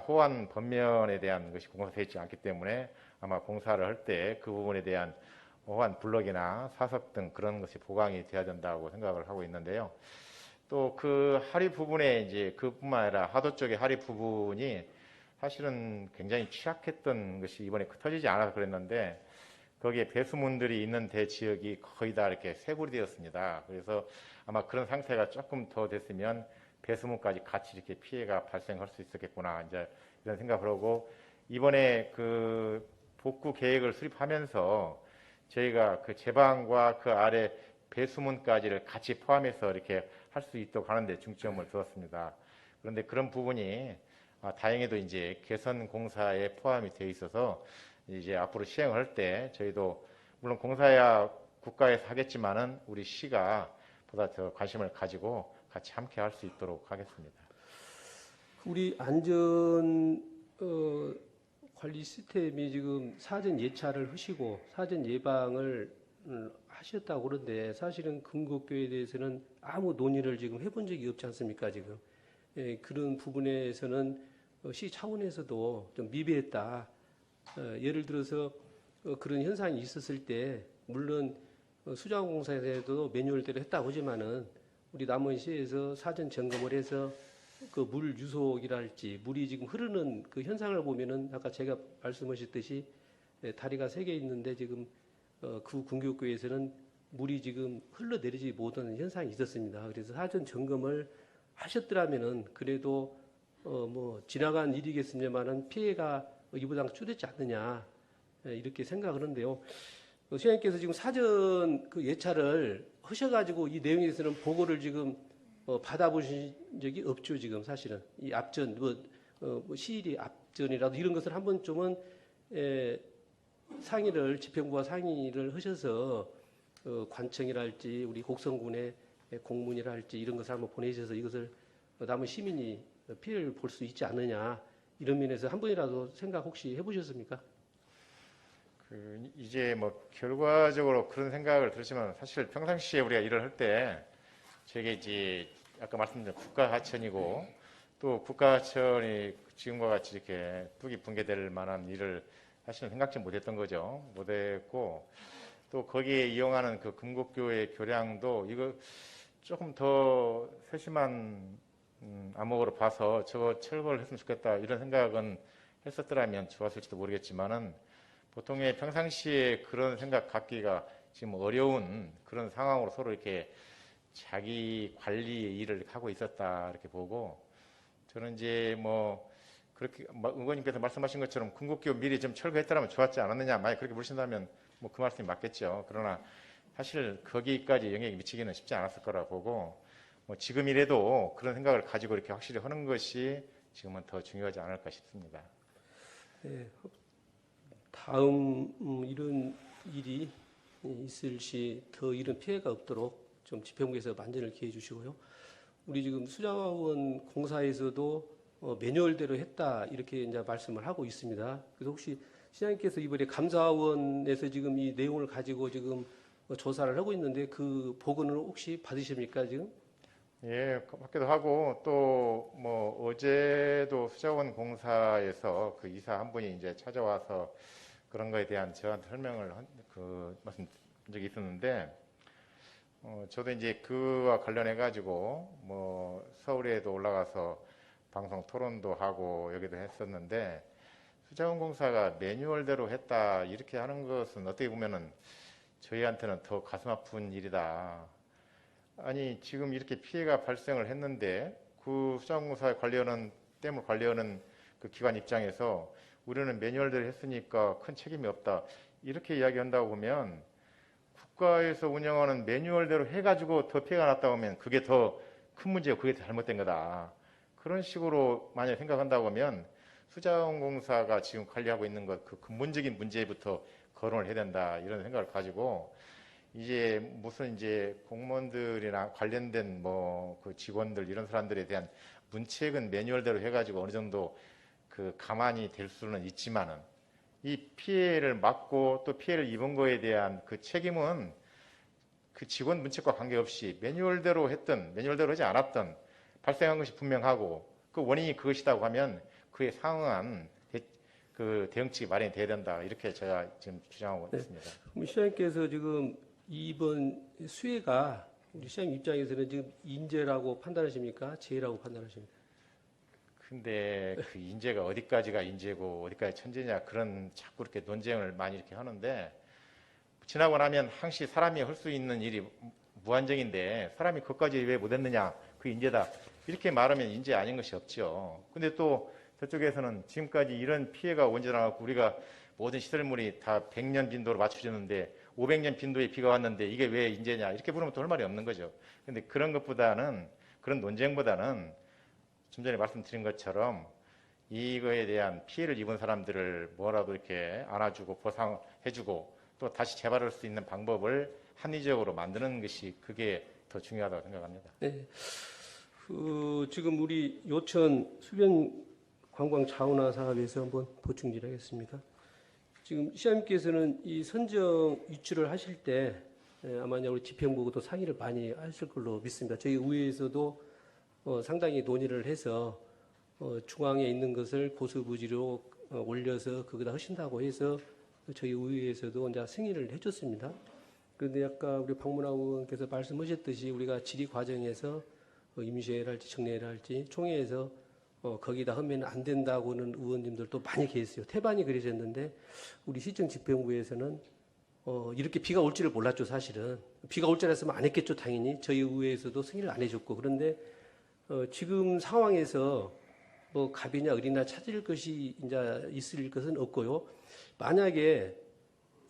호안 번면에 대한 것이 공사되어 있지 않기 때문에 아마 공사를 할 때 그 부분에 대한 호안 블럭이나 사석 등 그런 것이 보강이 돼야 된다고 생각을 하고 있는데요. 또 그 하리 부분에 이제 그뿐만 아니라 하도 쪽의 하리 부분이 사실은 굉장히 취약했던 것이 이번에 터지지 않아서 그랬는데 거기에 배수문들이 있는 대 지역이 거의 다 이렇게 쇄골이 되었습니다. 그래서 아마 그런 상태가 조금 더 됐으면 배수문까지 같이 이렇게 피해가 발생할 수 있었겠구나 이제 이런 생각을 하고 이번에 그 복구 계획을 수립하면서 저희가 그 제방과 그 아래 배수문까지를 같이 포함해서 이렇게 할 수 있도록 하는데 중점을 두었습니다. 그런데 그런 부분이 다행히도 이제 개선 공사에 포함이 되어 있어서 이제 앞으로 시행할 때 저희도 물론 공사야 국가에서 하겠지만은 우리 시가 보다 더 관심을 가지고 같이 함께 할 수 있도록 하겠습니다. 우리 안전 관리 시스템이 지금 사전 예찰을 하시고 사전 예방을 하셨다고 그러는데 사실은 금곡교에 대해서는 아무 논의를 지금 해본 적이 없지 않습니까 지금. 예, 그런 부분에서는 시 차원에서도 좀 미비했다. 예를 들어서 그런 현상이 있었을 때 물론 수자원공사에서도 매뉴얼대로 했다고 하지만은 우리 남원시에서 사전 점검을 해서 그 물 유속이랄지 물이 지금 흐르는 그 현상을 보면은 아까 제가 말씀하셨듯이 다리가 3개 있는데 지금 그 군교구에서는 물이 지금 흘러내리지 못하는 현상이 있었습니다. 그래서 사전 점검을 하셨더라면은 그래도 뭐 지나간 일이겠습니다만은 피해가 이보다 줄었지 않느냐 이렇게 생각을 하는데요. 시장님께서 지금 사전 그 예찰을 하셔가지고 이 내용에 대해서는 보고를 지금 받아보신 적이 없죠 지금 사실은 이 앞전 뭐 시일이 앞전이라도 이런 것을 한 번쯤은 상의를 집행부와 상의를 하셔서 관청이랄지 우리 곡성군의 공문이랄지 이런 것을 한번 보내셔서 이것을 남은 시민이 피해를 볼 수 있지 않느냐 이런 면에서 한 번이라도 생각 혹시 해보셨습니까? 이제 뭐 결과적으로 그런 생각을 들으시면 사실 평상시에 우리가 일을 할 때 저게 이제 아까 말씀드린 국가하천이고 또 국가하천이 지금과 같이 이렇게 뚝이 붕괴될 만한 일을 사실은 생각지 못했던 거죠. 못했고 또 거기에 이용하는 그 금곡교의 교량도 이거 조금 더 세심한 안목으로 봐서 저거 철거를 했으면 좋겠다 이런 생각은 했었더라면 좋았을지도 모르겠지만은 보통의 평상시에 그런 생각 갖기가 지금 어려운 그런 상황으로 서로 이렇게 자기 관리 일을 하고 있었다 이렇게 보고 저는 이제 뭐 그렇게 의원님께서 말씀하신 것처럼 금곡교 미리 좀 철거했더라면 좋았지 않았느냐 만약 그렇게 보신다면 뭐 그 말씀이 맞겠죠. 그러나 사실 거기까지 영향이 미치기는 쉽지 않았을 거라 보고 뭐 지금이라도 그런 생각을 가지고 이렇게 확실히 하는 것이 지금은 더 중요하지 않을까 싶습니다. 네, 다음 이런 일이 있을 시 더 이런 피해가 없도록 좀 집행부에서 만전을 기해 주시고요. 우리 지금 수자원 공사에서도 매뉴얼대로 했다 이렇게 이제 말씀을 하고 있습니다. 그래서 혹시 시장님께서 이번에 감사원에서 지금 이 내용을 가지고 지금 조사를 하고 있는데 그 보고는 혹시 받으십니까 지금? 예, 받기도 하고 또 뭐 어제도 수자원 공사에서 그 이사 한 분이 이제 찾아와서 그런 거에 대한 저한테 설명을 말씀드린 적이 있었는데 저도 이제 그와 관련해 가지고 뭐 서울에도 올라가서 방송 토론도 하고 여기도 했었는데 수자원공사가 매뉴얼대로 했다 이렇게 하는 것은 어떻게 보면은 저희한테는 더 가슴 아픈 일이다. 아니 지금 이렇게 피해가 발생을 했는데 그 수자원공사에 때문에 관리하는 그 기관 입장에서 우리는 매뉴얼대로 했으니까 큰 책임이 없다 이렇게 이야기한다고 보면 국가에서 운영하는 매뉴얼대로 해가지고 더 피해가 났다고 하면 그게 더 큰 문제고 그게 더 잘못된 거다. 그런 식으로 만약 생각한다고 하면 수자원공사가 지금 관리하고 있는 것 그 근본적인 문제부터 거론을 해야 된다 이런 생각을 가지고 이제 무슨 이제 공무원들이나 관련된 뭐 그 직원들 이런 사람들에 대한 문책은 매뉴얼대로 해가지고 어느 정도 그 가만히 될 수는 있지만은 이 피해를 막고 또 피해를 입은 거에 대한 그 책임은 그 직원 문책과 관계없이 매뉴얼대로 했던 매뉴얼대로 하지 않았던 발생한 것이 분명하고 그 원인이 그것이라고 하면 그에 상응한 그 대응책이 마련이 돼야 된다 이렇게 제가 지금 주장하고 있습니다. 그럼 시장님께서 지금 이번 수혜가 우리 시장님 입장에서는 지금 인재라고 판단하십니까? 재해라고 판단하십니까? 근데 그 인재가 어디까지가 인재고 어디까지 천재냐 그런 자꾸 이렇게 논쟁을 많이 이렇게 하는데 지나고 나면 항시 사람이 할 수 있는 일이 무한정인데 사람이 그것까지 왜 못했느냐 그 인재다 이렇게 말하면 인재 아닌 것이 없죠. 근데 또 저쪽에서는 지금까지 이런 피해가 언제 나왔고 우리가 모든 시설물이 다 100년 빈도로 맞춰졌는데 500년 빈도의 비가 왔는데 이게 왜 인재냐 이렇게 물으면 또 할 말이 없는 거죠. 근데 그런 것보다는 그런 논쟁보다는 좀 전에 말씀드린 것처럼 이거에 대한 피해를 입은 사람들을 뭐라도 이렇게 안아주고 보상해주고 또 다시 재발할 수 있는 방법을 합리적으로 만드는 것이 그게 더 중요하다고 생각합니다. 네. 지금 우리 요천 수변 관광 자원화 사업에서 한번 보충 드리겠습니다. 지금 시장님께서는 이 선정 유치를 하실 때 아마 우리 집행부도 상의를 많이 하실 걸로 믿습니다. 저희 의회에서도 상당히 논의를 해서 중앙에 있는 것을 고수부지로 올려서 거기다 하신다고 해서 저희 의회에서도 이제 승인을 해줬습니다. 그런데 아까 우리 박문하 의원께서 말씀하셨듯이 우리가 질의 과정에서 임시회랄지 정례회랄지 총회에서 거기다 하면 안 된다고는 의원님들도 많이 계세요. 태반이 그러셨는데 우리 시정집행부에서는 이렇게 비가 올 줄을 몰랐죠. 사실은 비가 올 줄 알았으면 안 했겠죠. 당연히 저희 의회에서도 승인을 안 해줬고 그런데 지금 상황에서 뭐 갑이냐 을이나 찾을 것이 이제 있을 것은 없고요. 만약에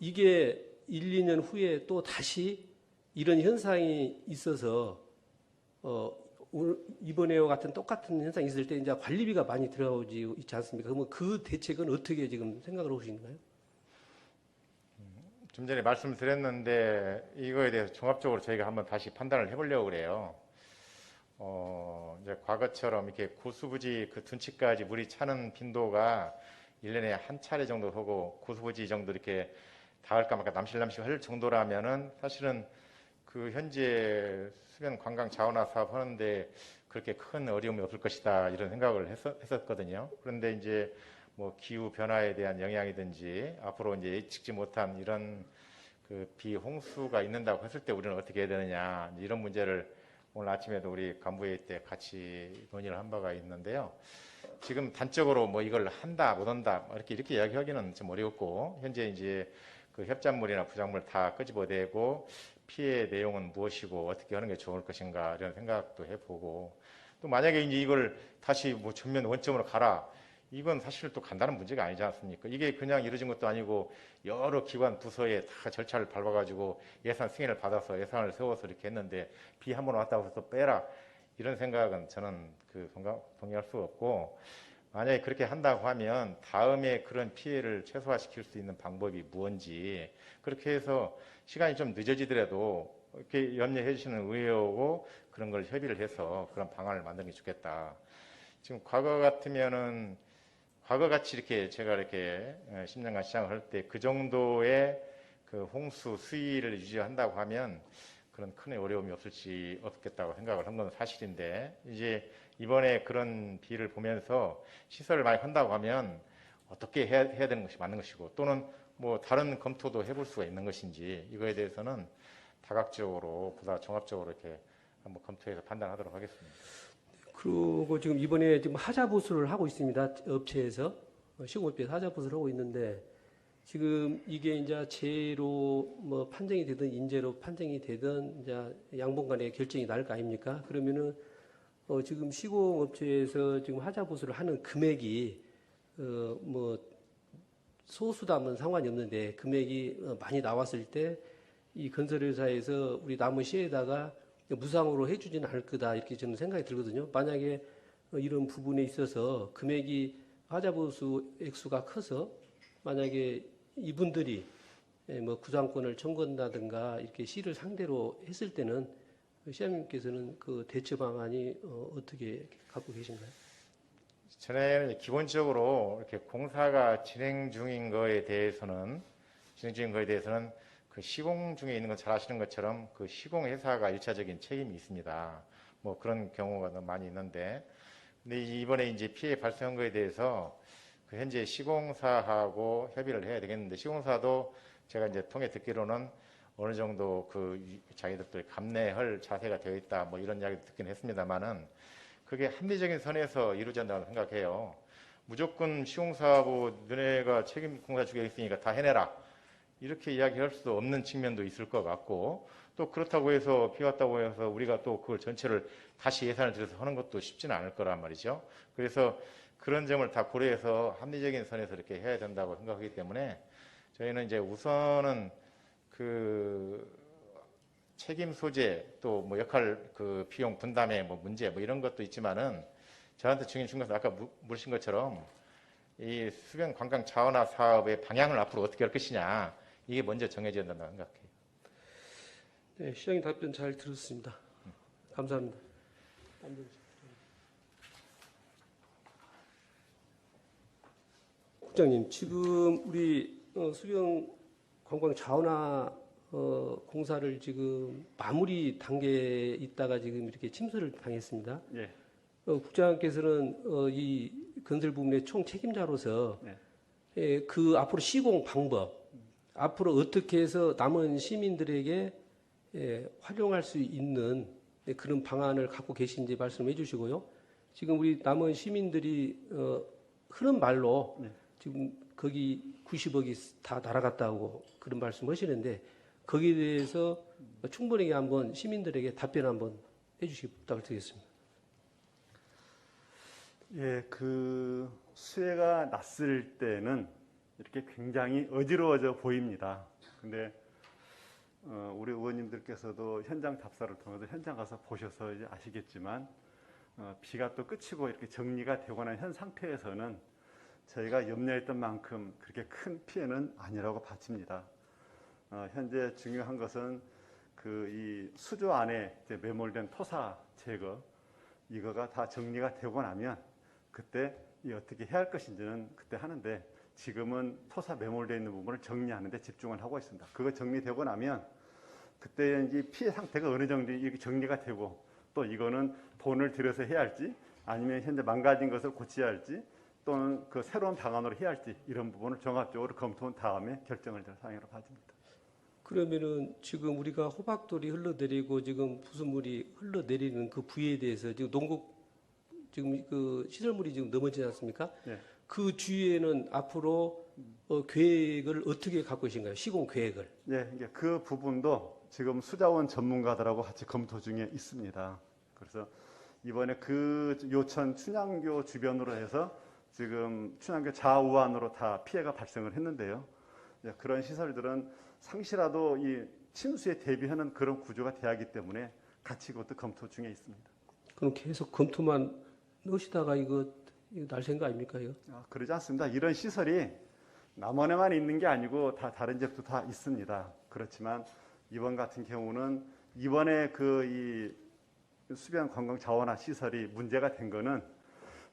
이게 1, 2년 후에 또 다시 이런 현상이 있어서 이번에와 같은 똑같은 현상이 있을 때 이제 관리비가 많이 들어오지 있지 않습니까? 그러면 그 대책은 어떻게 지금 생각을 하시는가요? 좀 전에 말씀드렸는데 이거에 대해서 종합적으로 저희가 한번 다시 판단을 해보려고 그래요. 이제 과거처럼 이렇게 고수부지 그 둔치까지 물이 차는 빈도가 1년에 한 차례 정도 하고 고수부지 정도 이렇게 닿을까 말까 남실남실 할 정도라면은 사실은 그 현재 수변 관광 자원화 사업 하는데 그렇게 큰 어려움이 없을 것이다 이런 생각을 했었거든요. 그런데 이제 뭐 기후 변화에 대한 영향이든지 앞으로 이제 예측지 못한 이런 그 비홍수가 있는다고 했을 때 우리는 어떻게 해야 되느냐 이런 문제를 오늘 아침에도 우리 간부회의 때 같이 논의를 한 바가 있는데요. 지금 단적으로 뭐 이걸 한다 못 한다 이렇게 이야기하기는 좀 어렵고 현재 이제 그 협작물이나 부작물 다 끄집어내고 피해 내용은 무엇이고 어떻게 하는 게 좋을 것인가 이런 생각도 해보고 또 만약에 이제 이걸 다시 뭐 전면 원점으로 가라 이건 사실 또 간단한 문제가 아니지 않습니까? 이게 그냥 이루어진 것도 아니고 여러 기관 부서에 다 절차를 밟아가지고 예산 승인을 받아서 예산을 세워서 이렇게 했는데 비 한 번 왔다고 해서 빼라 이런 생각은 저는 동의할 수 없고 만약에 그렇게 한다고 하면 다음에 그런 피해를 최소화시킬 수 있는 방법이 무엇인지 그렇게 해서 시간이 좀 늦어지더라도 이렇게 염려해 주시는 의회하고 그런 걸 협의를 해서 그런 방안을 만드는 게 좋겠다. 지금 과거같이 이렇게 제가 이렇게 10년간 시장을 할 때 그 정도의 그 홍수 수위를 유지한다고 하면 그런 큰 어려움이 없겠다고 생각을 한 건 사실인데 이제 이번에 그런 비를 보면서 시설을 많이 한다고 하면 어떻게 해야 되는 것이 맞는 것이고 또는 뭐 다른 검토도 해볼 수가 있는 것인지 이거에 대해서는 다각적으로 보다 종합적으로 이렇게 한번 검토해서 판단하도록 하겠습니다. 그리고 지금 이번에 지금 하자 보수를 하고 있습니다. 업체에서 시공업체에서 하자 보수를 하고 있는데 지금 이게 이제 재로 뭐 판정이 되든 인재로 판정이 되든 이제 양분 간의 결정이 날 거 아닙니까? 그러면은 지금 시공업체에서 지금 하자 보수를 하는 금액이 뭐 소수다면 상관이 없는데 금액이 많이 나왔을 때 이 건설회사에서 우리 남은 시에다가 무상으로 해주지는 않을 거다 이렇게 저는 생각이 들거든요. 만약에 이런 부분에 있어서 금액이 하자보수 액수가 커서 만약에 이분들이 뭐 구상권을 청구한다든가 이렇게 시를 상대로 했을 때는 시장님께서는 그 대처 방안이 어떻게 갖고 계신가요? 전에는 기본적으로 이렇게 공사가 진행 중인 거에 대해서는 그 시공 중에 있는 건 잘 아시는 것처럼 그 시공회사가 일차적인 책임이 있습니다. 뭐 그런 경우가 너무 많이 있는데, 근데 이번에 이제 피해 발생한 거에 대해서 그 현재 시공사하고 협의를 해야 되겠는데, 시공사도 제가 이제 통해 듣기로는 어느 정도 그 자기들도 감내할 자세가 되어 있다, 뭐 이런 이야기도 듣긴 했습니다만은 그게 합리적인 선에서 이루어진다고 생각해요. 무조건 시공사하고 너네가 책임 공사 주게 있으니까 다 해내라. 이렇게 이야기할 수도 없는 측면도 있을 것 같고 또 그렇다고 해서 비왔다고 해서 우리가 또 그걸 전체를 다시 예산을 들여서 하는 것도 쉽지는 않을 거란 말이죠. 그래서 그런 점을 다 고려해서 합리적인 선에서 이렇게 해야 된다고 생각하기 때문에 저희는 이제 우선은 그 책임 소재 또 뭐 역할 그 비용 분담의 뭐 문제 뭐 이런 것도 있지만은 저한테 중요한 것은 아까 물으신 것처럼 이 수변 관광 자원화 사업의 방향을 앞으로 어떻게 할 것이냐 이게 먼저 정해져야 된다고 생각해요. 네, 시장님 답변 잘 들었습니다. 감사합니다. 국장님, 지금 우리 수변 관광 자원화 공사를 지금 마무리 단계에 있다가 지금 이렇게 침수를 당했습니다. 예. 국장께서는 이 건설 부문의 총 책임자로서 네. 그 앞으로 시공 방법, 앞으로 어떻게 해서 남은 시민들에게 활용할 수 있는 그런 방안을 갖고 계신지 말씀해 주시고요. 지금 우리 남은 시민들이 흔한 말로 네. 지금 거기 90억이 다 날아갔다고 그런 말씀하시는데 거기에 대해서 충분하게 한번 시민들에게 답변 한번 해주시기 부탁드리겠습니다. 예, 그 수해가 났을 때는 이렇게 굉장히 어지러워져 보입니다. 근데 우리 의원님들께서도 현장 답사를 통해서 현장 가서 보셔서 이제 아시겠지만 비가 또 그치고 이렇게 정리가 되고 난 현 상태에서는 저희가 염려했던 만큼 그렇게 큰 피해는 아니라고 봐집니다. 현재 중요한 것은 그 이 수조 안에 이제 매몰된 토사 제거 이거가 다 정리가 되고 나면 그때 이 어떻게 해야 할 것인지는 그때 하는데 지금은 토사 매몰되어 있는 부분을 정리하는 데 집중을 하고 있습니다. 그거 정리되고 나면 그때 이제 피해 상태가 어느 정도 이렇게 정리가 되고 또 이거는 돈을 들여서 해야 할지 아니면 현재 망가진 것을 고쳐야 할지 또는 그 새로운 방안으로 해야 할지 이런 부분을 종합적으로 검토한 다음에 결정을 될 사항이라고 봐집니다. 그러면은 지금 우리가 호박돌이 흘러내리고 지금 부수물이 흘러내리는 그 부위에 대해서 지금 농국 지금 그 시설물이 지금 넘어지지 않습니까? 네. 그 주위에는 앞으로 계획을 어떻게 갖고 계신가요? 시공 계획을. 예, 이게 그 부분도 지금 수자원 전문가들하고 같이 검토 중에 있습니다. 그래서 이번에 그 요천 춘향교 주변으로 해서 지금 춘향교 좌우안으로 다 피해가 발생을 했는데요. 예, 그런 시설들은 상시라도 이 침수에 대비하는 그런 구조가 돼야 하기 때문에 같이 그것도 검토 중에 있습니다. 그럼 계속 검토만 넣으시다가 이거 날 생각 아닙니까? 이거? 그러지 않습니다. 이런 시설이 남원에만 있는 게 아니고 다 다른 지역도 다 있습니다. 그렇지만 이번 같은 경우는 이번에 그 이 수변 관광 자원화 시설이 문제가 된 거는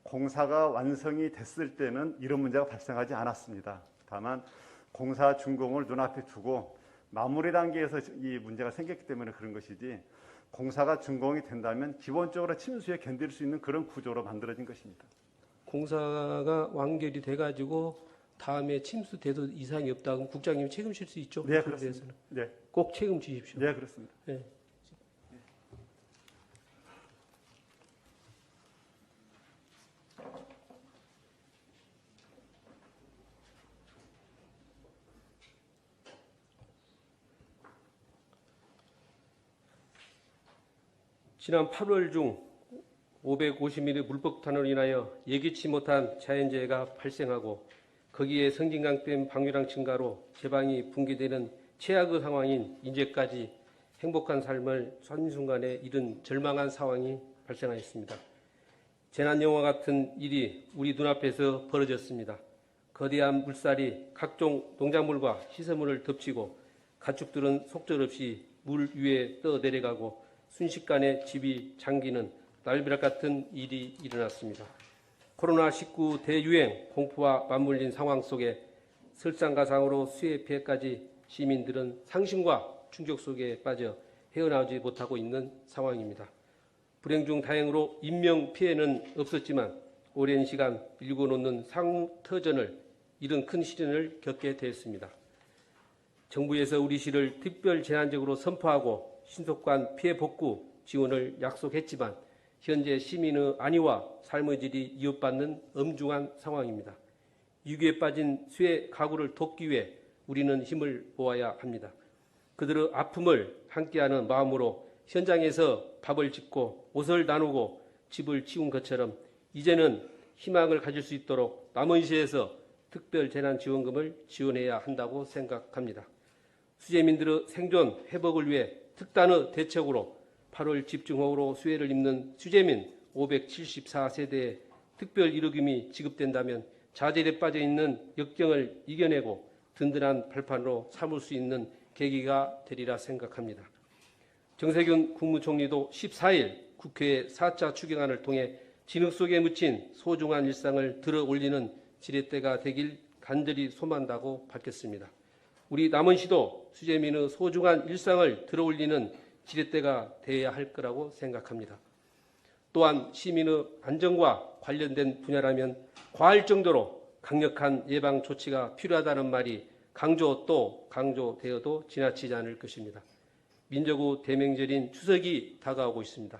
공사가 완성이 됐을 때는 이런 문제가 발생하지 않았습니다. 다만 공사 준공을 눈앞에 두고 마무리 단계에서 이 문제가 생겼기 때문에 그런 것이지 공사가 준공이 된다면 기본적으로 침수에 견딜 수 있는 그런 구조로 만들어진 것입니다. 공사가 완결이 돼가지고 다음에 침수돼도 이상이 없다 그럼 국장님이 책임질 수 있죠? 네, 그렇습니다. 네, 꼭 책임지십시오. 네, 그렇습니다. 네. 지난 8월 중 550mm 물폭탄으로 인하여 예기치 못한 자연재해가 발생하고 거기에 성진강댐 방류량 증가로 제방이 붕괴되는 최악의 상황인 이제까지 행복한 삶을 한순간에 잃은 절망한 상황이 발생하였습니다. 재난영화 같은 일이 우리 눈앞에서 벌어졌습니다. 거대한 물살이 각종 농작물과 시설물을 덮치고 가축들은 속절없이 물 위에 떠내려가고 순식간에 집이 잠기는 날벼락 같은 일이 일어났습니다. 코로나19 대유행 공포와 맞물린 상황 속에 설상가상으로 수해 피해까지 시민들은 상심과 충격 속에 빠져 헤어나오지 못하고 있는 상황입니다. 불행 중 다행으로 인명 피해는 없었지만 오랜 시간 밀고 놓는 상터전을 이런 큰 시련을 겪게 되었습니다. 정부에서 우리 시를 특별 재난적으로 선포하고 신속한 피해 복구 지원을 약속했지만 현재 시민의 안위와 삶의 질이 위협받는 엄중한 상황입니다. 위기에 빠진 수해 가구를 돕기 위해 우리는 힘을 모아야 합니다. 그들의 아픔을 함께하는 마음으로 현장에서 밥을 짓고 옷을 나누고 집을 치운 것처럼 이제는 희망을 가질 수 있도록 남원시에서 특별재난지원금을 지원해야 한다고 생각합니다. 수재민들의 생존 회복을 위해 특단의 대책으로 8월 집중호우로 수해를 입는 수재민 574세대에 특별 일회금이 지급된다면 자질에 빠져 있는 역경을 이겨내고 든든한 발판으로 삼을 수 있는 계기가 되리라 생각합니다. 정세균 국무총리도 14일 국회의 4차 추경안을 통해 진흙 속에 묻힌 소중한 일상을 들어 올리는 지렛대가 되길 간절히 소망한다고 밝혔습니다. 우리 남원시도 수재민의 소중한 일상을 들어 올리는 지렛대가 되어야 할 거라고 생각합니다. 또한 시민의 안전과 관련된 분야라면 과할 정도로 강력한 예방 조치가 필요하다는 말이 강조 또 강조되어도 지나치지 않을 것입니다. 민족의 대명절인 추석이 다가오고 있습니다.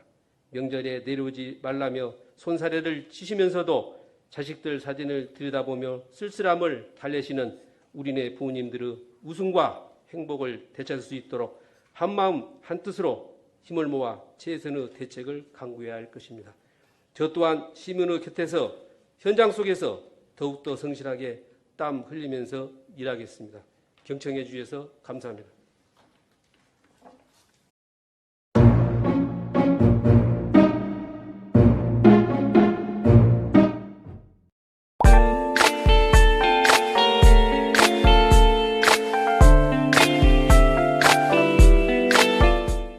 명절에 내려오지 말라며 손사래를 치시면서도 자식들 사진을 들여다보며 쓸쓸함을 달래시는 우리네 부모님들의 웃음과 행복을 되찾을 수 있도록 한마음 한뜻으로 힘을 모아 최선의 대책을 강구해야 할 것입니다. 저 또한 시민의 곁에서 현장 속에서 더욱더 성실하게 땀 흘리면서 일하겠습니다. 경청해 주셔서 감사합니다.